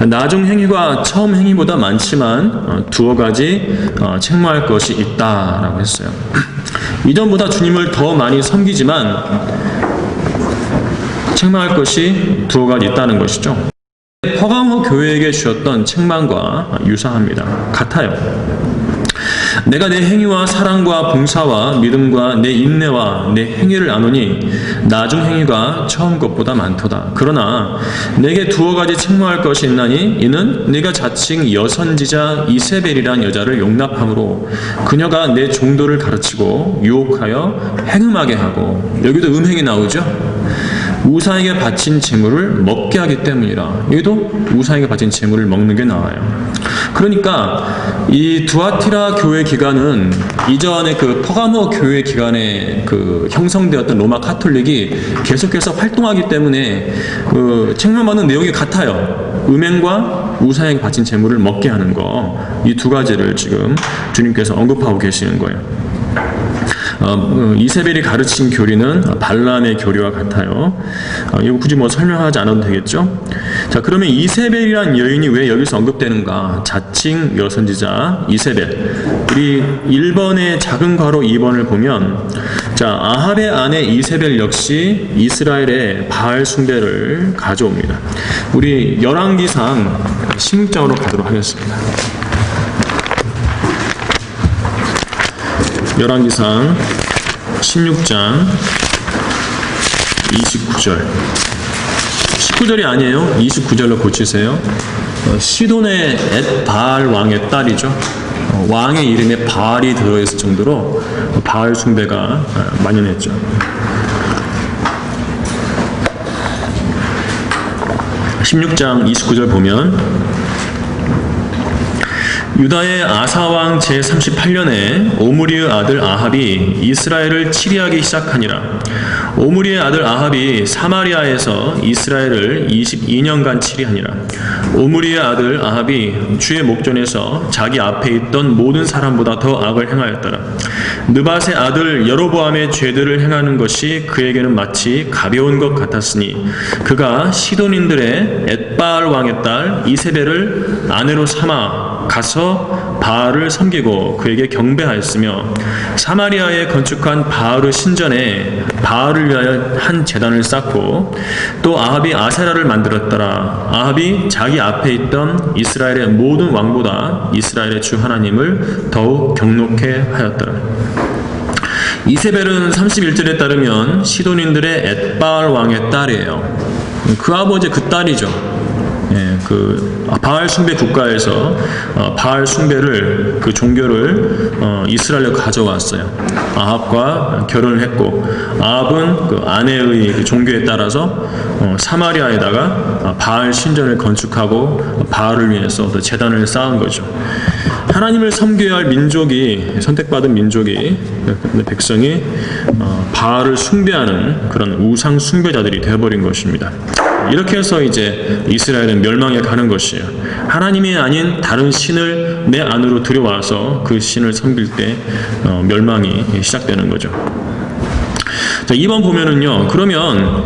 나중 행위가 처음 행위보다 많지만 두어 가지 책망할 것이 있다라고 했어요. 이전보다 주님을 더 많이 섬기지만 책망할 것이 두어 가지 있다는 것이죠. 퍼가모 교회에게 주셨던 책망과 유사합니다. 같아요. 내가 내 행위와 사랑과 봉사와 믿음과 내 인내와 내 행위를 아노니 나중 행위가 처음 것보다 많도다. 그러나 내게 두어 가지 책망할 것이 있나니 이는 네가 자칭 여선지자 이세벨이란 여자를 용납함으로 그녀가 내 종도를 가르치고 유혹하여 행음하게 하고, 여기도 음행이 나오죠. 우상에게 바친 제물을 먹게 하기 때문이라. 여기도 우상에게 바친 제물을 먹는 게 나와요. 그러니까 이 두아티라 교회 기간은 이전에 그 퍼가모 교회 기간에 그 형성되었던 로마 카톨릭이 계속해서 활동하기 때문에 그 책망받는 내용이 같아요. 음행과 우상에게 바친 제물을 먹게 하는 거, 이 두 가지를 지금 주님께서 언급하고 계시는 거예요. 이세벨이 가르친 교리는 발람의 교리와 같아요. 이거 굳이 뭐 설명하지 않아도 되겠죠? 자, 그러면 이세벨이란 여인이 왜 여기서 언급되는가? 자칭 여선지자 이세벨. 우리 1번의 작은 괄호 2번을 보면, 자, 아합의 아내 이세벨 역시 이스라엘의 바알 숭배를 가져옵니다. 우리 열왕기상 16장으로 가도록 하겠습니다. 열왕기상 16장 29절. 19절이 아니에요. 29절로 고치세요. 시돈의 엣바알 왕의 딸이죠. 왕의 이름에 바알이 들어있을 정도로 바알 숭배가 만연했죠. (16장 29절) 보면, 유다의 아사왕 제38년에 오므리의 아들 아합이 이스라엘을 치리하기 시작하니라. 오므리의 아들 아합이 사마리아에서 이스라엘을 22년간 치리하니라. 오므리의 아들 아합이 주의 목전에서 자기 앞에 있던 모든 사람보다 더 악을 행하였더라. 느밧의 아들 여로보암의 죄들을 행하는 것이 그에게는 마치 가벼운 것 같았으니 그가 시돈인들의 엣바알 왕의 딸 이세벨을 아내로 삼아 가서 바알을 섬기고 그에게 경배하였으며, 사마리아에 건축한 바알의 신전에 바알을 위하여 한 제단을 쌓고, 또 아합이 아세라를 만들었더라. 아합이 자기 앞에 있던 이스라엘의 모든 왕보다 이스라엘의 주 하나님을 더욱 경록해 하였더라. 이세벨은 31절에 따르면 시돈인들의 엣바알 왕의 딸이에요. 그 아버지 그 딸이죠. 예, 그 바알 숭배 국가에서 바알 숭배를, 그 종교를 이스라엘로 가져왔어요. 아합과 결혼을 했고, 아합은 그 아내의 그 종교에 따라서 사마리아에다가 바알 신전을 건축하고 바알을 위해서 제단을 쌓은 거죠. 하나님을 섬겨야 할 민족이, 선택받은 민족이, 백성이 바알을 숭배하는 그런 우상 숭배자들이 되어버린 것입니다. 이렇게 해서 이제 이스라엘은 멸망에 가는 것이에요. 하나님이 아닌 다른 신을 내 안으로 들여와서 그 신을 섬길 때 멸망이 시작되는 거죠. 자, 2번 보면은요, 그러면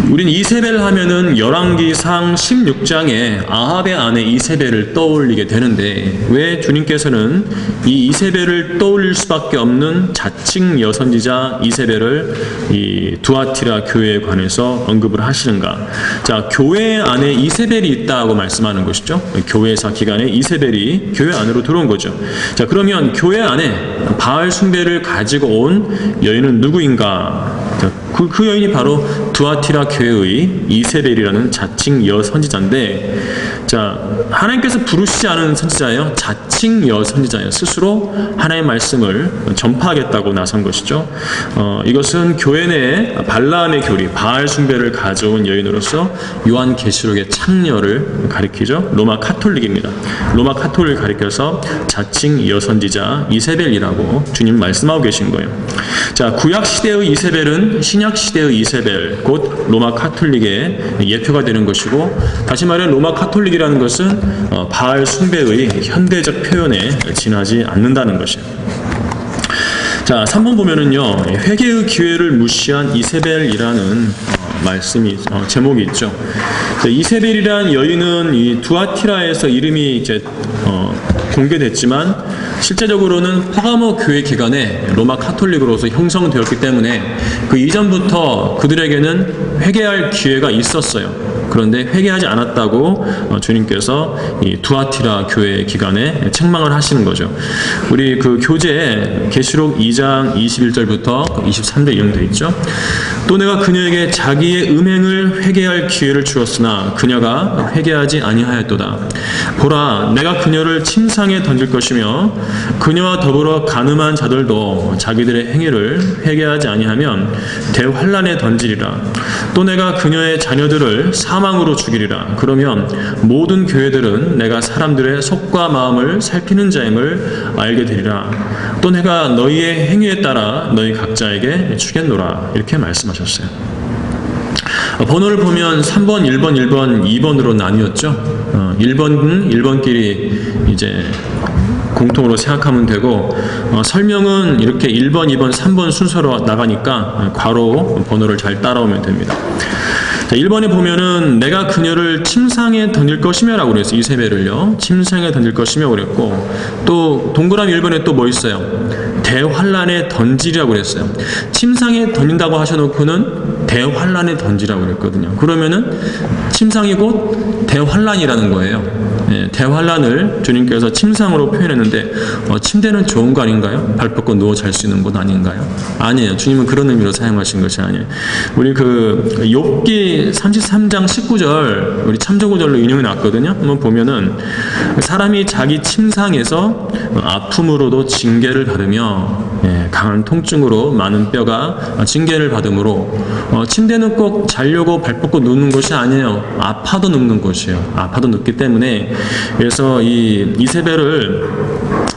우린 이세벨 하면은 열왕기상 16장에 아합의 아내 이세벨을 떠올리게 되는데, 왜 주님께서는 이 이세벨을 떠올릴 수밖에 없는 자칭 여선지자 이세벨을 이 두아티라 교회에 관해서 언급을 하시는가? 자, 교회 안에 이세벨이 있다고 말씀하는 것이죠. 교회사 기간에 이세벨이 교회 안으로 들어온 거죠. 자, 그러면 교회 안에 바알 숭배를 가지고 온 여인은 누구인가? 그 여인이 바로 두아티라 교회의 이세벨이라는 자칭 여선지자인데, 자, 하나님께서 부르시지 않은 선지자예요. 자칭 여선지자예요. 스스로 하나님의 말씀을 전파하겠다고 나선 것이죠. 이것은 교회 내에 발람의 교리, 바알 숭배를 가져온 여인으로서 요한계시록의 창녀를 가리키죠. 로마 카톨릭입니다. 로마 카톨릭을 가리켜서 자칭 여선지자 이세벨이라고 주님 말씀하고 계신 거예요. 자, 구약 시대의 이세벨은 신약 시대의 이세벨, 곧 로마 카톨릭의 예표가 되는 것이고, 다시 말해 로마 카톨릭이라는 것은 바알 숭배의 현대적 표현에 지나지 않는다는 것이에요. 자, 3번 보면은요, 회개의 기회를 무시한 이세벨이라는 말씀이 제목이 있죠. 자, 이세벨이라는 여인은 이 두아티라에서 이름이 이제 공개됐지만, 실제적으로는 퍼가모 교회 기간에 로마 카톨릭으로서 형성되었기 때문에 그 이전부터 그들에게는 회개할 기회가 있었어요. 그런데 회개하지 않았다고 주님께서 이 두아티라 교회 기간에 책망을 하시는 거죠. 우리 그 교재에 계시록 2장 21절부터 23절 이런 데 있죠. 또 내가 그녀에게 자기의 음행을 회개할 기회를 주었으나 그녀가 회개하지 아니하였도다. 보라, 내가 그녀를 침상에 던질 것이며 그녀와 더불어 간음한 자들도 자기들의 행위를 회개하지 아니하면 대환란에 던지리라. 또 내가 그녀의 자녀들을 사망으로 죽이리라. 그러면 모든 교회들은 내가 사람들의 속과 마음을 살피는 자임을 알게 되리라. 또 내가 너희의 행위에 따라 너희 각자에게 주겠노라. 이렇게 말씀하셨어요. 번호를 보면 3번, 1번, 1번, 2번으로 나뉘었죠. 1번은 1번끼리 이제 공통으로 생각하면 되고, 설명은 이렇게 1번, 2번, 3번 순서로 나가니까 괄호 번호를 잘 따라오면 됩니다. 자, 1번에 보면은 내가 그녀를 침상에 던질 것이며 라고 그랬어요. 이세벨을요. 침상에 던질 것이며 그랬고, 또 동그라미 1번에 또 뭐 있어요? 대환란에 던지라고 그랬어요. 침상에 던진다고 하셔놓고는 대환란에 던지라고 그랬거든요. 그러면은 침상이 곧 대환란이라는 거예요. 대환란을 주님께서 침상으로 표현했는데 침대는 좋은 거 아닌가요? 발 뻗고 누워 잘 수 있는 곳 아닌가요? 아니에요. 주님은 그런 의미로 사용하신 것이 아니에요. 우리 그 욥기 33장 19절 우리 참조구절로 인용해 놨거든요. 한번 보면은 사람이 자기 침상에서 아픔으로도 징계를 받으며 강한 통증으로 많은 뼈가 징계를 받으므로 침대는 꼭 자려고 발 뻗고 눕는 것이 아니에요. 아파도 눕는 것이에요. 아파도 눕기 때문에 그래서 이 이세벨을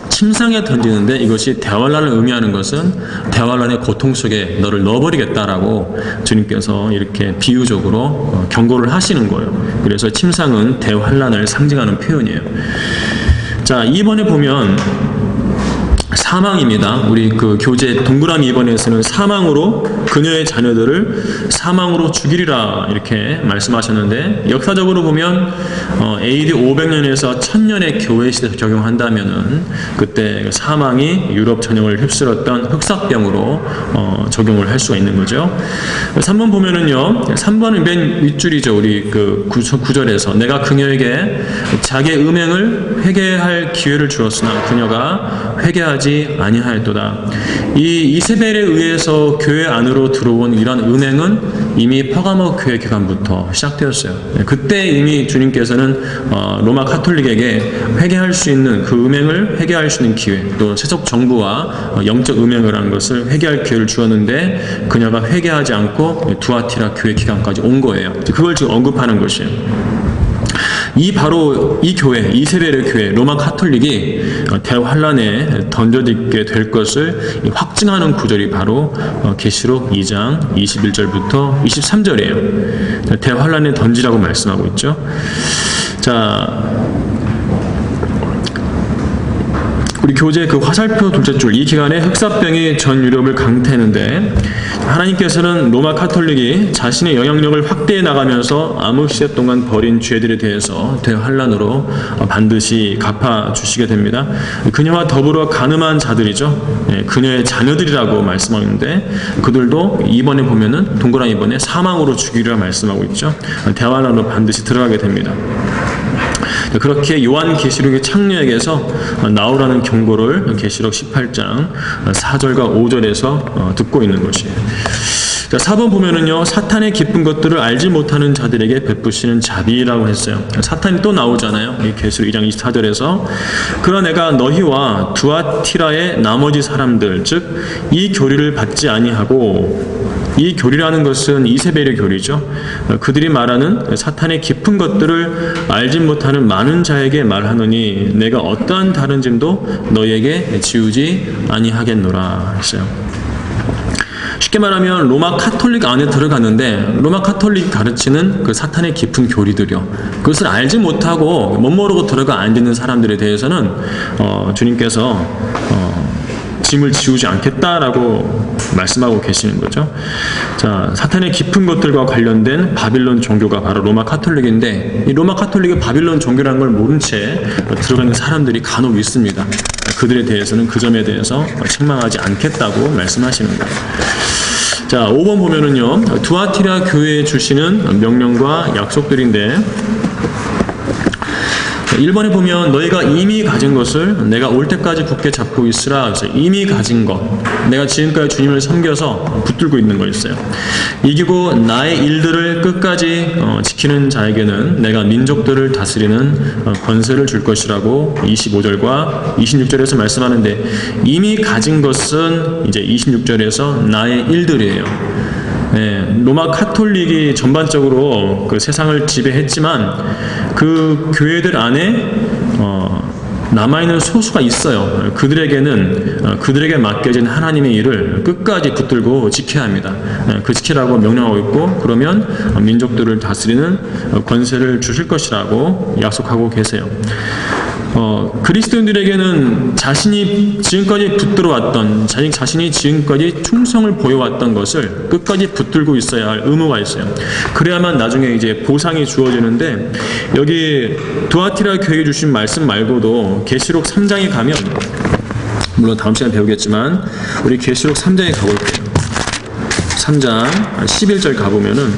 침상에 던지는데 이것이 대환란을 의미하는 것은 대환란의 고통 속에 너를 넣어버리겠다라고 주님께서 이렇게 비유적으로 경고를 하시는 거예요. 그래서 침상은 대환란을 상징하는 표현이에요. 자, 2번에 보면 사망입니다. 우리 그 교재 동그라미 2번에서는 사망으로 그녀의 자녀들을 사망으로 죽이리라 이렇게 말씀하셨는데 역사적으로 보면 AD 500년에서 1000년의 교회 시대 적용한다면은 그때 사망이 유럽 전역을 휩쓸었던 흑사병으로 적용을 할 수가 있는 거죠. 3번 보면은요, 3번은 맨 윗줄이죠. 우리 그 구절에서 내가 그녀에게 자기의 음행을 회개할 기회를 주었으나 그녀가 회개하지 아니하였도다. 이 이세벨에 의해서 교회 안으로 들어온 이런 음행은 이미 퍼가모 교회 기간부터 시작되었어요. 그때 이미 주님께서는 로마 카톨릭에게 회개할 수 있는 그 음행을 회개할 수 있는 기회, 또 세속 정부와 영적 음행을 한 것을 회개할 기회를 주었는데 그녀가 회개하지 않고 두아티라 교회 기간까지 온 거예요. 그걸 지금 언급하는 것이에요. 바로 이 교회, 이세벨의 교회, 로마 카톨릭이 대환란에 던져지게 될 것을 확증하는 구절이 바로 계시록 2장 21절부터 23절이에요. 대환란에 던지라고 말씀하고 있죠. 자, 우리 교재 그 화살표 둘째 줄, 이 기간에 흑사병이 전 유럽을 강타했는데 하나님께서는 로마 카톨릭이 자신의 영향력을 확대해 나가면서 암흑 시대 동안 벌인 죄들에 대해서 대환란으로 반드시 갚아주시게 됩니다. 그녀와 더불어 간음한 자들이죠. 그녀의 자녀들이라고 말씀하는데 그들도 이번에 보면은 동그라미 이번에 사망으로 죽이리라 말씀하고 있죠. 대환란으로 반드시 들어가게 됩니다. 그렇게 요한계시록의 창녀에게서 나오라는 경고를 계시록 18장 4절과 5절에서 듣고 있는 것이에요. 자, 4번 보면은요, 사탄의 기쁜 것들을 알지 못하는 자들에게 베푸시는 자비라고 했어요. 사탄이 또 나오잖아요. 이 계시록 2장 24절에서 그러나 내가 너희와 두아티라의 나머지 사람들, 즉 이 교리를 받지 아니하고, 이 교리라는 것은 이세벨의 교리죠. 그들이 말하는 사탄의 깊은 것들을 알지 못하는 많은 자에게 말하노니 내가 어떠한 다른 짐도 너희에게 지우지 아니하겠노라 했어요. 쉽게 말하면 로마 카톨릭 안에 들어갔는데 로마 카톨릭 가르치는 그 사탄의 깊은 교리들이요, 그것을 알지 못하고 못 모르고 들어가 앉는 사람들에 대해서는 주님께서 짐을 지우지 않겠다라고 말씀하고 계시는 거죠. 자, 사탄의 깊은 것들과 관련된 바빌론 종교가 바로 로마 카톨릭인데 이 로마 카톨릭의 바빌론 종교라는 걸 모른 채 들어가는 사람들이 간혹 있습니다. 그들에 대해서는 그 점에 대해서 책망하지 않겠다고 말씀하시는 거예요. 자, 5번 보면은요, 두아티라 교회에 주시는 명령과 약속들인데, 1번에 보면 너희가 이미 가진 것을 내가 올 때까지 굳게 잡고 있으라. 그래서 이미 가진 것, 내가 지금까지 주님을 섬겨서 붙들고 있는 거 있어요. 이기고 나의 일들을 끝까지 지키는 자에게는 내가 민족들을 다스리는 권세를 줄 것이라고 25절과 26절에서 말씀하는데, 이미 가진 것은 이제 26절에서 나의 일들이에요. 로마 카톨릭이 전반적으로 그 세상을 지배했지만 그 교회들 안에 남아있는 소수가 있어요. 그들에게 맡겨진 하나님의 일을 끝까지 붙들고 지켜야 합니다. 그 지키라고 명령하고 있고, 그러면 민족들을 다스리는 권세를 주실 것이라고 약속하고 계세요. 그리스도인들에게는 자신이 지금까지 붙들어왔던, 자신이 지금까지 충성을 보여왔던 것을 끝까지 붙들고 있어야 할 의무가 있어요. 그래야만 나중에 이제 보상이 주어지는데, 여기 두아티라 교회에 주신 말씀 말고도 계시록 3장에 가면, 물론 다음 시간에 배우겠지만 우리 계시록 3장에 가볼게요. 3장 11절 가보면은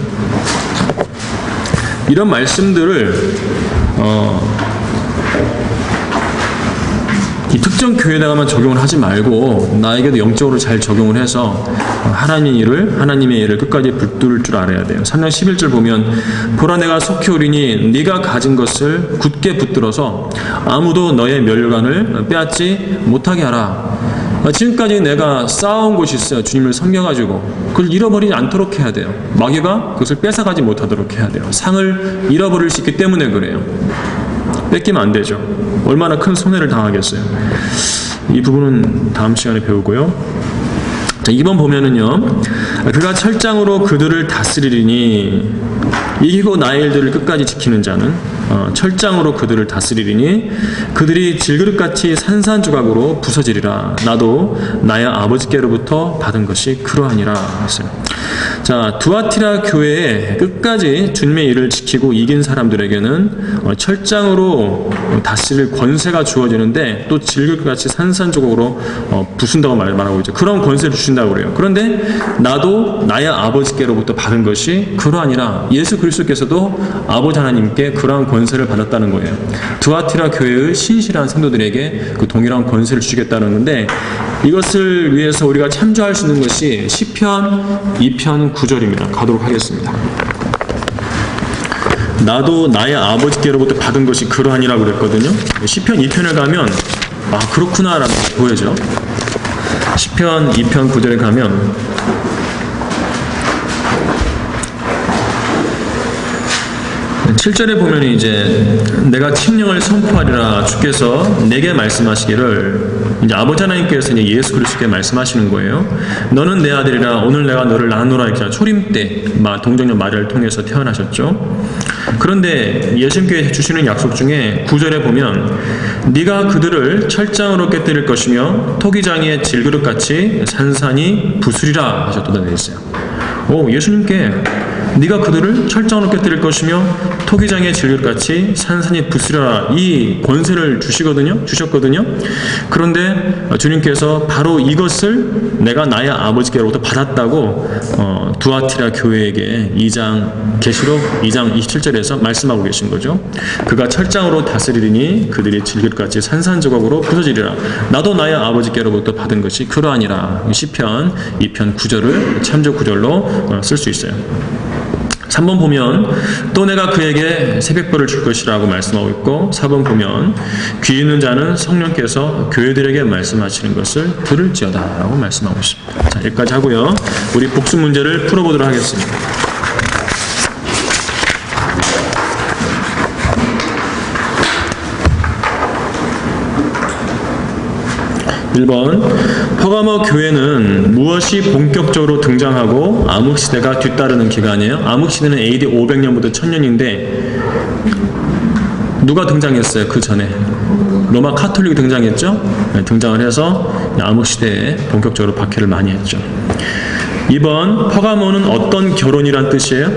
이런 말씀들을 이 특정 교회에다가만 적용을 하지 말고 나에게도 영적으로 잘 적용을 해서 하나님의 일을 끝까지 붙들 줄 알아야 돼요. 3장 11절 보면, 보라 내가 속히 오리니 네가 가진 것을 굳게 붙들어서 아무도 너의 멸관을 빼앗지 못하게 하라. 지금까지 내가 쌓아온 곳이 있어요. 주님을 섬겨가지고 그걸 잃어버리지 않도록 해야 돼요. 마귀가 그것을 뺏어가지 못하도록 해야 돼요. 상을 잃어버릴 수 있기 때문에 그래요. 뺏기면 안 되죠. 얼마나 큰 손해를 당하겠어요. 이 부분은 다음 시간에 배우고요. 자, 2번 보면은요, 그가 철장으로 그들을 다스리리니, 이기고 나의 일들을 끝까지 지키는 자는 철장으로 그들을 다스리리니 그들이 질그릇같이 산산조각으로 부서지리라. 나도 나의 아버지께로부터 받은 것이 그러하니라 했어요. 자, 두아티라 교회에 끝까지 주님의 일을 지키고 이긴 사람들에게는 철장으로 다스릴 권세가 주어지는데, 또 질그릇같이 산산조각으로 부순다고 말하고 있죠. 그런 권세를 주신다고 그래요. 그런데 나도 나의 아버지께로부터 받은 것이 그러하니라. 예수 그리스도께서도 아버지 하나님께 그러한 권세를 받았다는 거예요. 두아티라 교회의 신실한 성도들에게 그 동일한 권세를 주시겠다는 건데, 이것을 위해서 우리가 참조할 수 있는 것이 시편 2편 9절입니다. 가도록 하겠습니다. 나도 나의 아버지께로부터 받은 것이 그러하니라고 그랬거든요. 시편 2편에 가면 그렇구나 라고 보여져. 시편 2편 9절에 가면 7절에 보면 이제 내가 칙령을 선포하리라. 주께서 내게 말씀하시기를, 이제 아버지 하나님께서 이제 예수 그리스도께 말씀하시는 거예요. 너는 내 아들이라. 오늘 내가 너를 낳노라. 이렇게 초림 때 동정녀 마리아를 통해서 태어나셨죠. 그런데 예수님께 주시는 약속 중에 9절에 보면 네가 그들을 철장으로 깨뜨릴 것이며 토기장의 질그릇같이 산산이 부수리라 하셨다고 되어 있어요. 예수님께 네가 그들을 철장으로 깨뜨릴 것이며 토기장의 질그릇같이 산산이 부수리라, 이 권세를 주셨거든요. 그런데 주님께서 바로 이것을 내가 나의 아버지께로부터 받았다고 두아티라 교회에게 계시록 2장 27절에서 말씀하고 계신 거죠. 그가 철장으로 다스리리니 그들이 질그릇같이 산산조각으로 부서지리라. 나도 나의 아버지께로부터 받은 것이 그러하니라. 시편 2편 9절을 참조 구절로 쓸 수 있어요. 3번 보면 또 내가 그에게 새벽별을 줄 것이라고 말씀하고 있고, 4번 보면 귀 있는 자는 성령께서 교회들에게 말씀하시는 것을 들을지어다 라고 말씀하고 있습니다. 자, 여기까지 하고요. 우리 복습 문제를 풀어보도록 하겠습니다. 1번, 퍼가모 교회는 무엇이 본격적으로 등장하고 암흑시대가 뒤따르는 기간이에요? 암흑시대는 AD 500년부터 1000년인데 누가 등장했어요? 그 전에 로마 카톨릭이 등장했죠? 네, 등장을 해서 암흑시대에 본격적으로 박해를 많이 했죠. 2번, 퍼가모는 어떤 결혼이란 뜻이에요?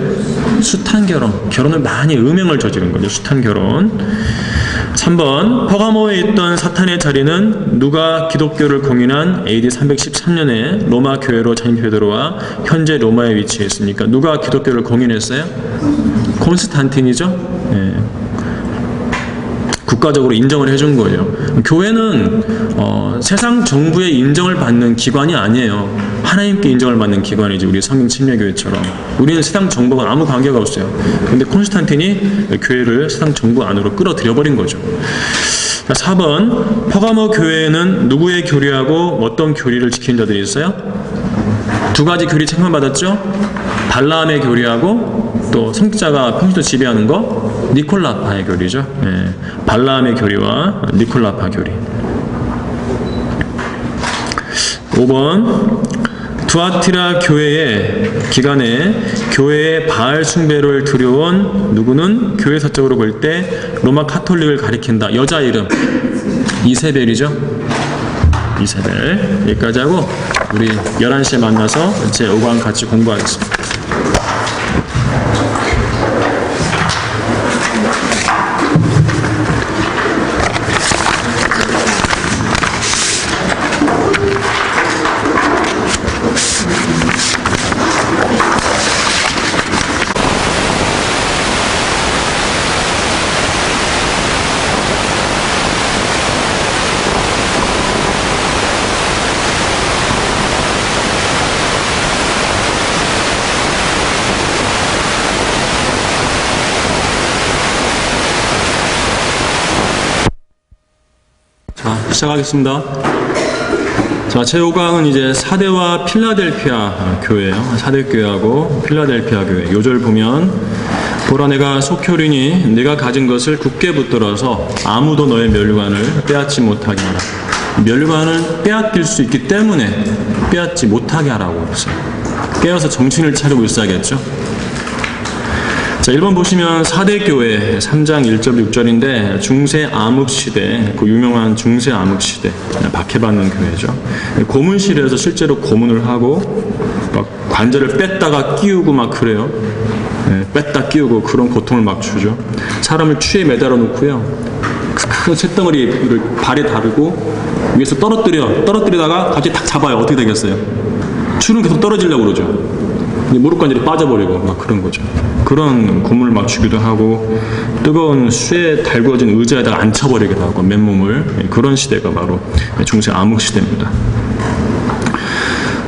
숱한 결혼, 결혼을 많이 음행을 저지른 거죠. 숱한 결혼. 3번 퍼가모에 있던 사탄의 자리는 누가 기독교를 공인한 AD 313년에 로마 교회로 전임 베드로와 현재 로마에 위치해 있습니까? 누가 기독교를 공인했어요? 콘스탄틴이죠. 예. 국가적으로 인정을 해준 거예요. 교회는 세상 정부의 인정을 받는 기관이 아니에요. 하나님께 인정을 받는 기관이지. 우리 성경 침례교회처럼 우리는 세상 정부와 아무 관계가 없어요. 근데 콘스탄틴이 교회를 세상 정부 안으로 끌어들여 버린 거죠. 4번 퍼가모 교회에는 누구의 교리하고 어떤 교리를 지키는 자들이 있어요? 두 가지 교리 책망받았죠. 발라함의 교리하고 또 성직자가 평소에 지배하는 거 니콜라파의 교리죠. 예, 발라함의 교리와 니콜라파 교리. 5번 두아티라 교회의 기간에 교회의 바알 숭배를 들여온 누구는 교회 사적으로 볼 때 로마 카톨릭을 가리킨다. 여자 이름 이세벨이죠. 이세벨. 여기까지 하고 우리 11시에 만나서 제5강 같이 공부하겠습니다. 시작하겠습니다. 자, 제5강은 이제 사대와 필라델피아 교회예요. 사대교회하고 필라델피아 교회. 요절 보면 보라 내가 속효리니 네가 가진 것을 굳게 붙들어서 아무도 너의 멸관을 빼앗지 못하게 하라. 멸관을 빼앗길 수 있기 때문에 빼앗지 못하게 하라고 했어요. 깨어서 정신을 차리고 있어야겠죠. 자, 1번 보시면 사대교회 3장 1절 6절인데 중세 암흑시대, 그 유명한 중세 암흑시대 박해받는 교회죠. 고문실에서 실제로 고문을 하고 막 관절을 뺐다가 끼우고 막 그래요. 뺐다 끼우고 그런 고통을 막 주죠. 사람을 추에 매달아 놓고요. 큰 쇳덩어리를 발에 다르고 위에서 떨어뜨리다가 갑자기 딱 잡아요. 어떻게 되겠어요? 추는 계속 떨어지려고 그러죠. 무릎 관절이 빠져버리고 막 그런 거죠. 그런 고문을 막 주기도 하고 뜨거운 쇠에 달구어진 의자에다가 앉혀버리기도 하고 맨몸을. 그런 시대가 바로 중세 암흑 시대입니다.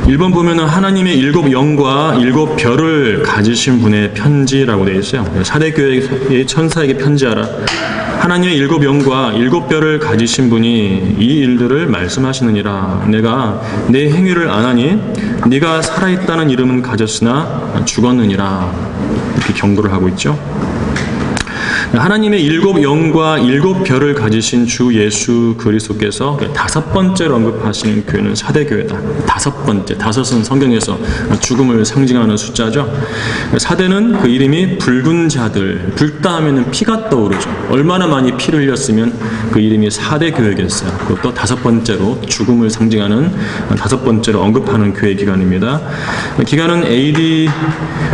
1번 보면은 하나님의 7 영과 7 별을 가지신 분의 편지라고 되어 있어요. 사대교회의 천사에게 편지하라. 하나님의 7 영과 7 별을 가지신 분이 이 일들을 말씀하시느니라. 내가 내 행위를 안하니 네가 살아있다는 이름은 가졌으나 죽었느니라. 이렇게 경고를 하고 있죠. 하나님의 7 영과 7 별을 가지신 주 예수 그리스도께서 5번째로 언급하시는 교회는 사대교회다. 5번째. 5은 성경에서 죽음을 상징하는 숫자죠. 사대는 그 이름이 붉은 자들. 붉다 하면은 피가 떠오르죠. 얼마나 많이 피를 흘렸으면 그 이름이 사대교회겠어요. 그것도 5번째로 죽음을 상징하는 5번째로 언급하는 교회 기간입니다. 기간은 AD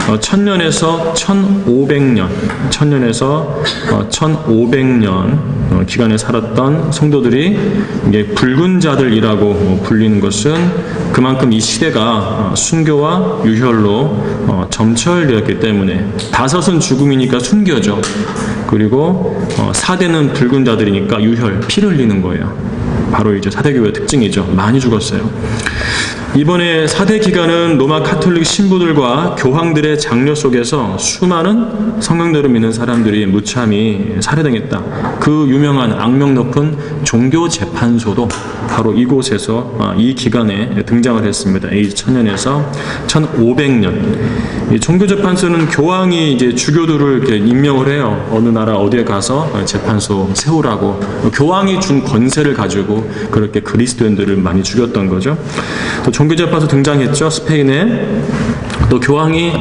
1000년에서 1500년. 1000년에서 1500년 기간에 살았던 성도들이 이게 붉은 자들이라고 불리는 것은 그만큼 이 시대가 순교와 유혈로 점철되었기 때문에 5은 죽음이니까 순교죠. 그리고 4대는 붉은 자들이니까 유혈, 피를 흘리는 거예요. 바로 이제 사대교회 특징이죠. 많이 죽었어요. 이번에 사대 기간은 로마 카톨릭 신부들과 교황들의 장려 속에서 수많은 성경대로 믿는 사람들이 무참히 살해당했다. 그 유명한 악명 높은 종교재판소도 바로 이곳에서 이 기간에 등장을 했습니다. AD 1000년에서 1500년. 이 종교재판소는 교황이 이제 주교들을 이렇게 임명을 해요. 어느 나라 어디에 가서 재판소 세우라고. 교황이 준 권세를 가지고 그렇게 그리스도인들을 많이 죽였던 거죠. 또 종교재판소 등장했죠. 스페인에. 또 교황이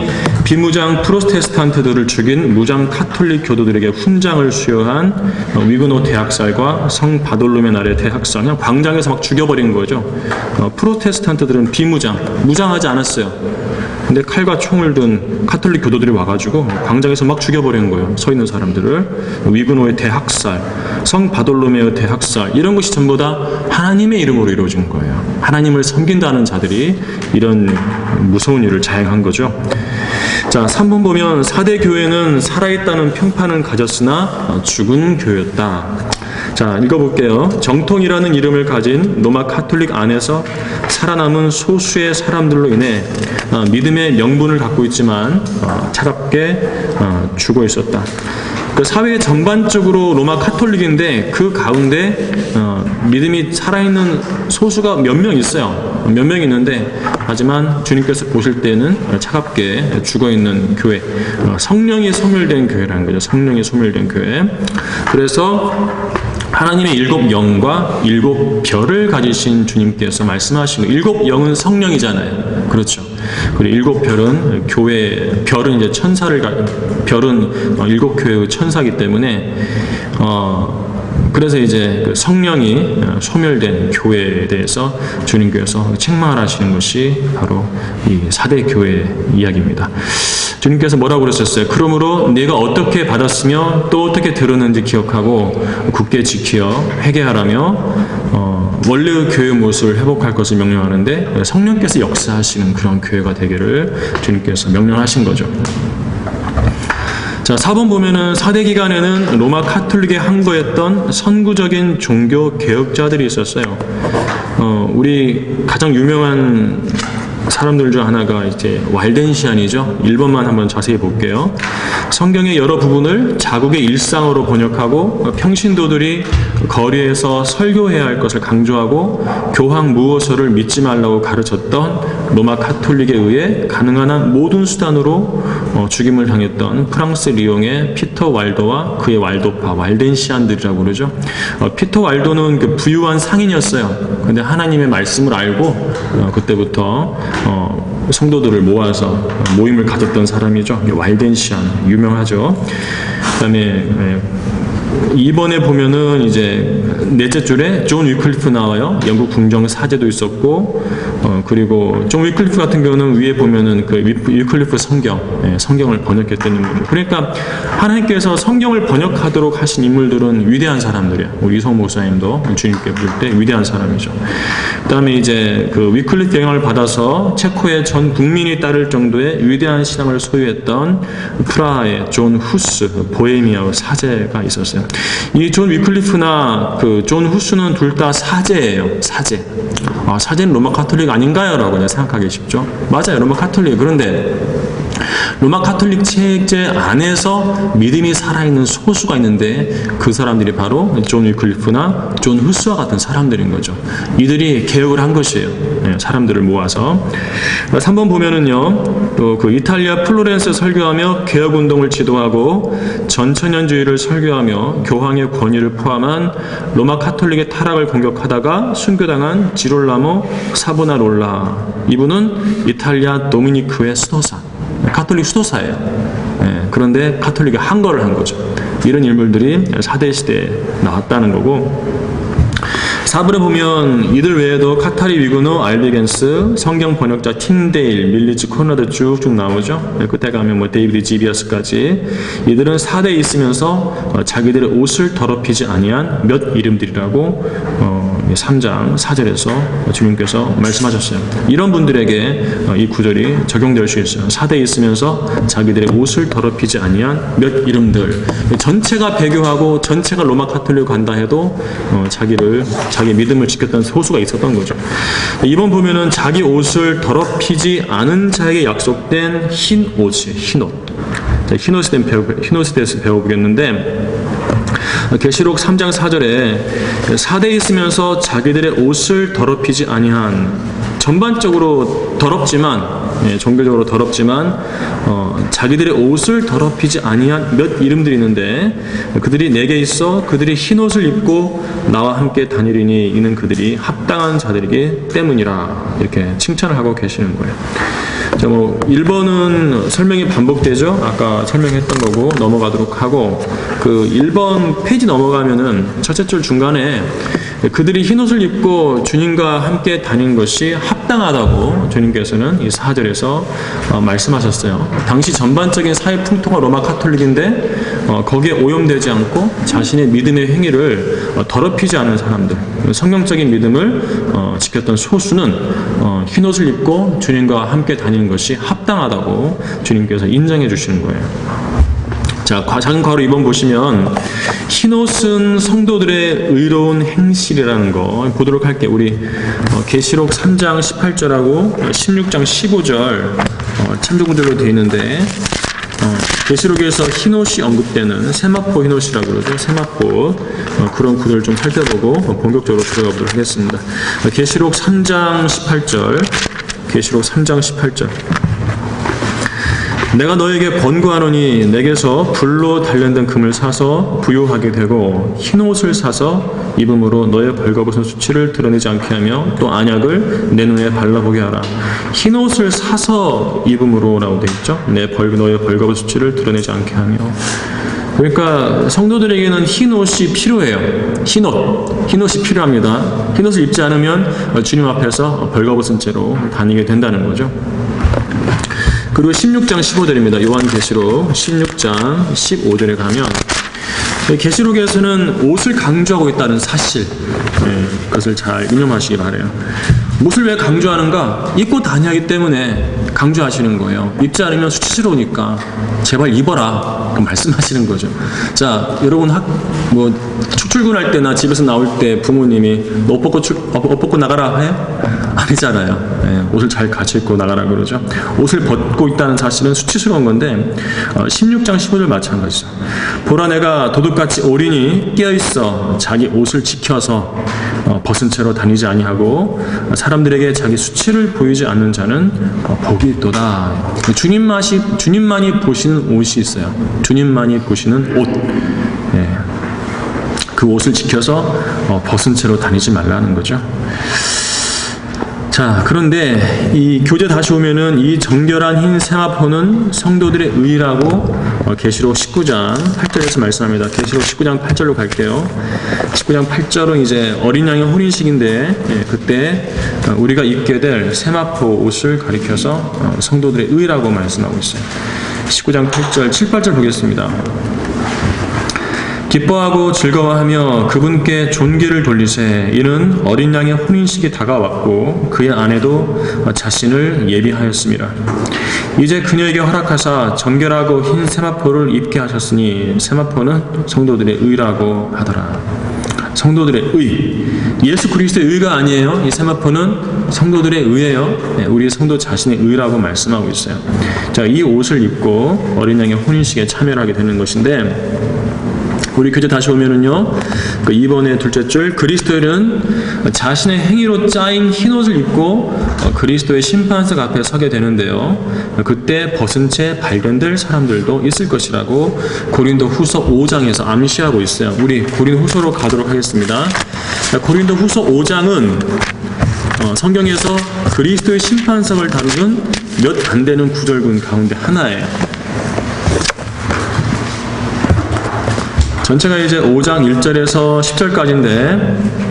비무장 프로테스탄트들을 죽인 무장 카톨릭 교도들에게 훈장을 수여한 위그노 대학살과 성 바돌로메 날의 대학살, 그냥 광장에서 막 죽여버린 거죠. 프로테스탄트들은 비무장, 무장하지 않았어요. 근데 칼과 총을 든 카톨릭 교도들이 와가지고 광장에서 막 죽여버리는 거예요. 서 있는 사람들을. 위그노의 대학살, 성 바돌로메오 대학살, 이런 것이 전부 다 하나님의 이름으로 이루어진 거예요. 하나님을 섬긴다는 자들이 이런 무서운 일을 자행한 거죠. 자, 3번 보면 4대 교회는 살아있다는 평판은 가졌으나 죽은 교회였다. 자, 읽어볼게요. 정통이라는 이름을 가진 로마 카톨릭 안에서 살아남은 소수의 사람들로 인해 믿음의 명분을 갖고 있지만 차갑게 죽어 있었다. 그 사회 전반적으로 로마 카톨릭인데 그 가운데 믿음이 살아있는 소수가 몇 명 있어요. 몇 명 있는데 하지만 주님께서 보실 때는 차갑게 죽어있는 교회, 성령이 소멸된 교회라는 거죠. 성령이 소멸된 교회. 그래서 하나님의 7 영과 7 별을 가지신 주님께서 말씀하신 7 영은 성령이잖아요. 그렇죠. 그리고 7 별은 교회, 별은 이제 별은 7 교회의 천사이기 때문에 그래서 이제 성령이 소멸된 교회에 대해서 주님께서 책망하시는 것이 바로 이 4대 교회 이야기입니다. 주님께서 뭐라고 그러셨어요? 그러므로 네가 어떻게 받았으며 또 어떻게 들었는지 기억하고 굳게 지키어 회개하라며 원래의 교회의 모습을 회복할 것을 명령하는데 성령께서 역사하시는 그런 교회가 되기를 주님께서 명령하신 거죠. 자, 4번 보면은 4대 기간에는 로마 카톨릭에 항거했던 선구적인 종교 개혁자들이 있었어요. 우리 가장 유명한 사람들 중 하나가 이제 왈덴시안이죠. 1번만 한번 자세히 볼게요. 성경의 여러 부분을 자국의 일상어로 번역하고 평신도들이 거리에서 설교해야 할 것을 강조하고 교황 무호서를 믿지 말라고 가르쳤던 로마 카톨릭에 의해 가능한 한 모든 수단으로 죽임을 당했던 프랑스 리옹의 피터 왈도와 그의 왈도파, 왈덴시안들이라고 그러죠. 피터 왈도는 그 부유한 상인이었어요. 근데 하나님의 말씀을 알고 그때부터 성도들을 모아서 모임을 가졌던 사람이죠. 왈덴시안 유명하죠. 그다음에 2번에 보면은 이제 넷째 줄에 존 위클리프 나와요. 영국 궁정 사제도 있었고, 그리고 존 위클리프 같은 경우는 위에 보면은 그 위클리프 성경을 번역했던 인물이에요. 그러니까 하나님께서 성경을 번역하도록 하신 인물들은 위대한 사람들이에요. 우리 이성 목사님도 주님께 부를 때 위대한 사람이죠. 그다음에 이제 그 위클리프 영향을 받아서 체코의 전 국민이 따를 정도의 위대한 신앙을 소유했던 프라하의 존 후스, 보헤미아의 사제가 있었어요. 이 존 위클리프나 그 존 후스는 둘 다 사제예요. 사제. 사제는 로마 카톨릭 아닌가요? 라고 생각하기 쉽죠. 맞아요. 로마 카톨릭. 그런데 로마 카톨릭 체제 안에서 믿음이 살아있는 소수가 있는데 그 사람들이 바로 존 위클리프나 존 후스와 같은 사람들인 거죠. 이들이 개혁을 한 것이에요. 사람들을 모아서. 3번 보면은요, 또 그 이탈리아 플로렌스 설교하며 개혁운동을 지도하고 전천년주의를 설교하며 교황의 권위를 포함한 로마 카톨릭의 타락을 공격하다가 순교당한 지롤라모 사보나롤라. 이분은 이탈리아 도미니크의 수도사. 카톨릭 수도사예요. 그런데 카톨릭이 항거를 한 거죠. 이런 인물들이 4대 시대에 나왔다는 거고, 4번에 보면 이들 외에도 카타리 위그노, 알비겐스, 성경 번역자 틴데일, 밀리츠 코너드 쭉쭉 나오죠. 끝에 가면 뭐 데이비드 지비어스까지. 이들은 4대에 있으면서 자기들의 옷을 더럽히지 아니한 몇 이름들이라고 3장 4절에서 주님께서 말씀하셨어요. 이런 분들에게 이 구절이 적용될 수 있어요. 4대에 있으면서 자기들의 옷을 더럽히지 아니한 몇 이름들. 전체가 배교하고 전체가 로마 카톨릭 간다 해도 자기 믿음을 지켰던 소수가 있었던 거죠. 이번 보면은 자기 옷을 더럽히지 않은 자에게 약속된 흰 옷이에요. 흰 옷. 흰옷에 대해서 배워보겠는데, 계시록 3장 4절에 4대에 있으면서 자기들의 옷을 더럽히지 아니한, 전반적으로 더럽지만, 종교적으로 더럽지만 자기들의 옷을 더럽히지 아니한 몇 이름들이 있는데, 그들이 내게 있어 그들이 흰 옷을 입고 나와 함께 다니리니 이는 그들이 합당한 자들이기 때문이라, 이렇게 칭찬을 하고 계시는 거예요. 자, 1번은 설명이 반복되죠. 아까 설명했던 거고 넘어가도록 하고, 그 1번 페이지 넘어가면은 첫째 줄 중간에 그들이 흰옷을 입고 주님과 함께 다닌 것이 합당하다고 주님께서는 이 4절에서 말씀하셨어요. 당시 전반적인 사회 풍토가 로마 카톨릭인데 거기에 오염되지 않고 자신의 믿음의 행위를 더럽히지 않은 사람들, 성경적인 믿음을 지켰던 소수는 흰옷을 입고 주님과 함께 다니는 것이 합당하다고 주님께서 인정해 주시는 거예요. 자, 작은 괄호 2번 보시면 흰옷은 성도들의 의로운 행실이라는 거 보도록 할게요. 우리 계시록 3장 18절하고 16장 15절 참조구절로 되어 있는데 계시록에서 흰옷이 언급되는 세마포 흰옷이라고 그러죠. 세마포 그런 구절을 좀 살펴보고 본격적으로 들어가 보도록 하겠습니다. 계시록 3장 18절 계시록 3장 18절 내가 너에게 번구하노니 내게서 불로 단련된 금을 사서 부요하게 되고 흰옷을 사서 입음으로 너의 벌거벗은 수치를 드러내지 않게 하며 또 안약을 내 눈에 발라보게 하라. 흰옷을 사서 입음으로 라고 되어 있죠. 너의 벌거벗은 수치를 드러내지 않게 하며. 그러니까 성도들에게는 흰옷이 필요해요. 흰옷이 필요합니다. 흰옷을 입지 않으면 주님 앞에서 벌거벗은 채로 다니게 된다는 거죠. 그리고 16장 15절입니다. 요한계시록 16장 15절에 가면 계시록에서는 옷을 강조하고 있다는 사실, 그것을 잘 이념하시기 바라요. 옷을 왜 강조하는가? 입고 다녀야 하기 때문에 강조하시는 거예요. 입지 않으면 수치스러우니까 제발 입어라, 그 말씀하시는 거죠. 자, 여러분 출근할 때나 집에서 나올 때 부모님이 너 옷 벗고 나가라 해요? 아니잖아요. 옷을 잘 같이 입고 나가라 그러죠. 옷을 벗고 있다는 사실은 수치스러운 건데 16장 15절 마찬가지죠. 보라 내가 도둑같이 올인이 깨어있어 자기 옷을 지켜서 벗은 채로 다니지 아니하고 사람들에게 자기 수치를 보이지 않는 자는 복이 있도다. 주님만이 보시는 옷이 있어요. 주님만이 보시는 옷. 그 옷을 지켜서 벗은 채로 다니지 말라는 거죠. 자, 그런데 이 교재 다시 오면은 이 정결한 흰 세마포는 성도들의 의라고 계시록 19장 8절에서 말씀합니다. 계시록 19장 8절로 갈게요. 19장 8절은 이제 어린 양의 혼인식인데 그때 우리가 입게 될 세마포 옷을 가리켜서 성도들의 의라고 말씀하고 있어요. 19장 8절, 7, 8절 보겠습니다. 기뻐하고 즐거워하며 그분께 존귀를 돌리세. 이는 어린 양의 혼인식이 다가왔고 그의 아내도 자신을 예비하였습니다. 이제 그녀에게 허락하사 정결하고 흰 세마포를 입게 하셨으니 세마포는 성도들의 의라고 하더라. 성도들의 의. 예수 그리스도의 의가 아니에요. 이 세마포는 성도들의 의예요. 우리 성도 자신의 의라고 말씀하고 있어요. 자, 이 옷을 입고 어린 양의 혼인식에 참여를 하게 되는 것인데 우리 교재 다시 오면은요, 그 2번의 둘째 줄, 그리스도인은 자신의 행위로 짜인 흰옷을 입고 그리스도의 심판석 앞에 서게 되는데요. 그때 벗은 채 발견될 사람들도 있을 것이라고 고린도 후서 5장에서 암시하고 있어요. 우리 고린도 후서로 가도록 하겠습니다. 고린도 후서 5장은 성경에서 그리스도의 심판석을 다루는 몇 안 되는 구절군 가운데 하나예요. 전체가 이제 5장 1절에서 10절까지인데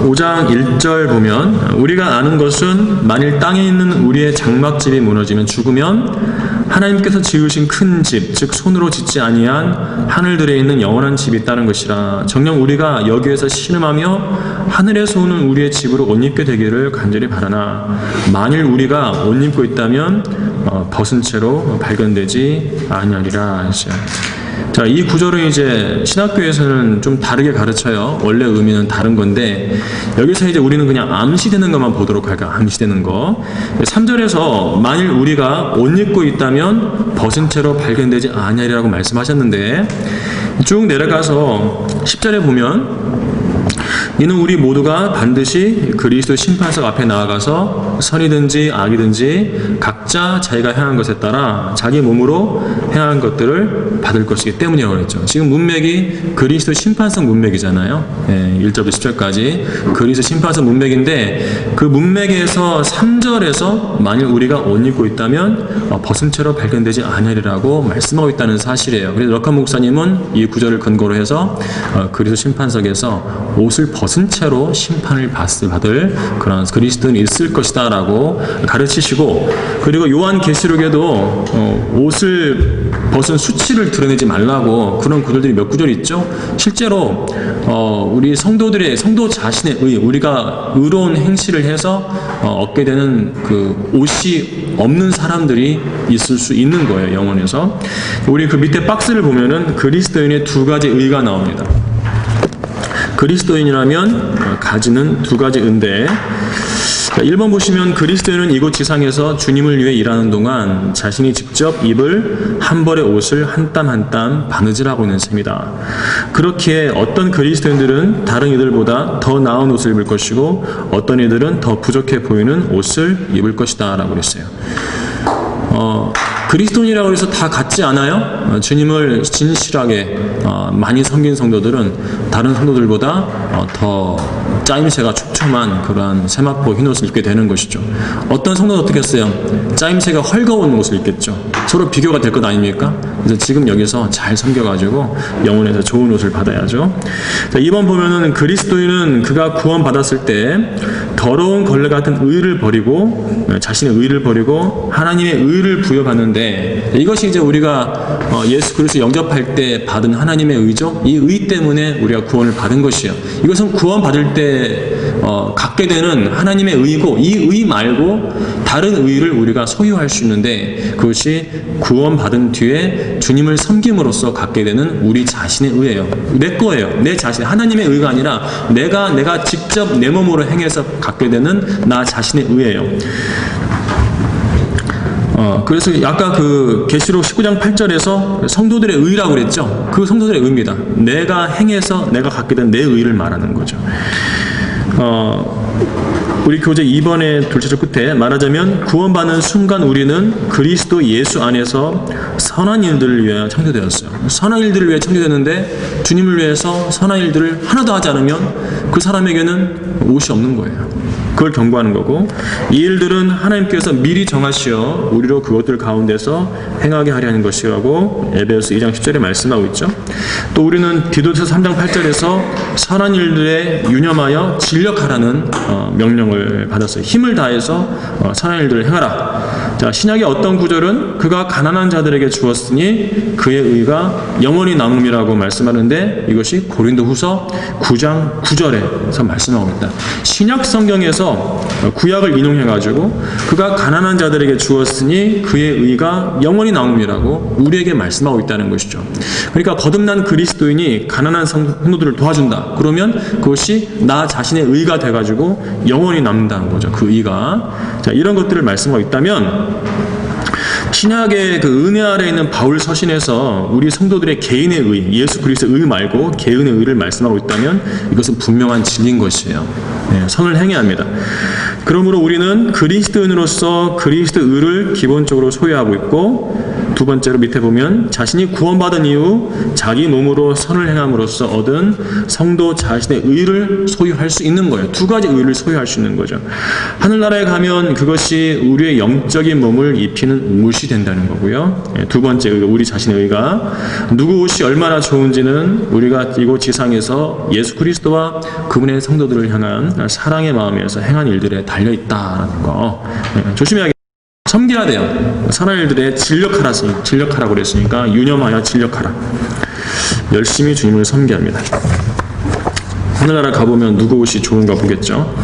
5장 1절 보면 우리가 아는 것은 만일 땅에 있는 우리의 장막집이 무너지면 죽으면 하나님께서 지으신 큰 집, 즉 손으로 짓지 아니한 하늘들에 있는 영원한 집이 있다는 것이라. 정녕 우리가 여기에서 신음하며 하늘에서 오는 우리의 집으로 옷 입게 되기를 간절히 바라나 만일 우리가 옷 입고 있다면 벗은 채로 발견되지 아니하리라. 자, 이 구절은 이제 신학교에서는 좀 다르게 가르쳐요. 원래 의미는 다른 건데 여기서 이제 우리는 그냥 암시되는 것만 보도록 할까. 암시되는 거. 3절에서 만일 우리가 옷 입고 있다면 벗은 채로 발견되지 아니하리라고 말씀하셨는데 쭉 내려가서 10절에 보면 이는 우리 모두가 반드시 그리스도 심판석 앞에 나아가서 선이든지 악이든지 각자 자기가 행한 것에 따라 자기 몸으로 행한 것들을 받을 것이기 때문이라고 했죠. 지금 문맥이 그리스도 심판석 문맥이잖아요. 1절부터 10절까지 그리스도 심판석 문맥인데 그 문맥에서 3절에서 만일 우리가 옷 입고 있다면 벗은 채로 발견되지 아니하리라고 말씀하고 있다는 사실이에요. 그래서 럭한 목사님은 이 구절을 근거로 해서 그리스도 심판석에서 옷을 벗은 채로 심판을 받을 그런 그리스도인이 있을 것이다 라고 가르치시고, 그리고 요한계시록에도 옷을 벗은 수치를 드러내지 말라고 그런 구절들이 몇 구절 있죠. 실제로 우리 성도 자신의 우리가 의로운 행실을 해서 얻게 되는 그 옷이 없는 사람들이 있을 수 있는 거예요. 영혼에서. 우리 그 밑에 박스를 보면은 그리스도인의 두 가지 의가 나옵니다. 그리스도인이라면 가지는 두 가지 의인데, 1번 보시면 그리스도인은 이곳 지상에서 주님을 위해 일하는 동안 자신이 직접 입을 한 벌의 옷을 한 땀 한 땀 바느질하고 있는 셈이다. 그렇기에 어떤 그리스도인들은 다른 이들보다 더 나은 옷을 입을 것이고 어떤 이들은 더 부족해 보이는 옷을 입을 것이다 라고 그랬어요. 그리스도인이라고 해서 다 같지 않아요. 주님을 진실하게 많이 섬긴 성도들은 다른 성도들보다 더 짜임새가 촘촘한 그러한 세마포 흰옷을 입게 되는 것이죠. 어떤 성도는 어떻게 했어요? 짜임새가 헐거운 옷을 입겠죠. 서로 비교가 될 것 아닙니까? 그래서 지금 여기서 잘 섬겨가지고 영혼에서 좋은 옷을 받아야죠. 자, 2번 보면은 그리스도인은 그가 구원받았을 때 더러운 걸레 같은 의를 버리고 자신의 의를 버리고 하나님의 의를 부여받는데, 이것이 이제 우리가 예수 그리스도 영접할 때 받은 하나님의 의죠. 이 의 때문에 우리가 구원을 받은 것이에요. 이것은 구원받을 때 갖게 되는 하나님의 의고, 이 의 말고 다른 의를 우리가 소유할 수 있는데, 그것이 구원받은 뒤에 주님을 섬김으로써 갖게 되는 우리 자신의 의예요. 내 거예요. 내 자신, 하나님의 의가 아니라 내가 직접 내 몸으로 행해서 갖게 되는 나 자신의 의예요. 그래서 아까 그 계시록 19장 8절에서 성도들의 의라고 그랬죠. 그 성도들의 의입니다. 내가 행해서 내가 갖게 된 내 의를 말하는 거죠. 우리 교재 2번의 둘째 끝에 말하자면 구원받는 순간 우리는 그리스도 예수 안에서 선한 일들을 위해 창조되었어요. 선한 일들을 위해 창조되었는데 주님을 위해서 선한 일들을 하나도 하지 않으면 그 사람에게는 옷이 없는 거예요. 그걸 경고하는 거고, 이 일들은 하나님께서 미리 정하시어 우리로 그것들 가운데서 행하게 하려 하는 것이라고 에베소서 2장 10절에 말씀하고 있죠. 또 우리는 디도서 3장 8절에서 선한 일들에 유념하여 진력하라는 명령을 받았어요. 힘을 다해서 선한 일들을 행하라. 자, 신약의 어떤 구절은 그가 가난한 자들에게 주었으니 그의 의가 영원히 남음이라고 말씀하는데, 이것이 고린도후서 9장 9절에서 말씀하고 있다. 신약 성경에서 구약을 인용해가지고 그가 가난한 자들에게 주었으니 그의 의가 영원히 나옴이라고 우리에게 말씀하고 있다는 것이죠. 그러니까 거듭난 그리스도인이 가난한 성도들을 도와준다. 그러면 그것이 나 자신의 의가 돼가지고 영원히 남는다는 거죠. 그 의가. 자, 이런 것들을 말씀하고 있다면, 신약의 그 은혜 아래 있는 바울 서신에서 우리 성도들의 개인의 의, 예수 그리스도의 의 말고 개인의 의를 말씀하고 있다면 이것은 분명한 진리인 것이에요. 선을 행해야 합니다. 그러므로 우리는 그리스도인으로서 그리스도의 의를 기본적으로 소유하고 있고, 두 번째로 밑에 보면 자신이 구원받은 이후 자기 몸으로 선을 행함으로써 얻은 성도 자신의 의를 소유할 수 있는 거예요. 두 가지 의를 소유할 수 있는 거죠. 하늘나라에 가면 그것이 우리의 영적인 몸을 입히는 옷이 된다는 거고요. 두 번째 의가, 우리 자신의 의가 누구 옷이 얼마나 좋은지는 우리가 이곳 지상에서 예수 그리스도와 그분의 성도들을 향한 사랑의 마음에서 행한 일들에 달려있다는 거 조심해야겠습니다. 섬겨야 돼요. 선한 일들에 진력하라고 그랬으니까 유념하여 진력하라. 열심히 주님을 섬겨야 합니다. 하늘나라 가보면 누구 옷이 좋은가 보겠죠.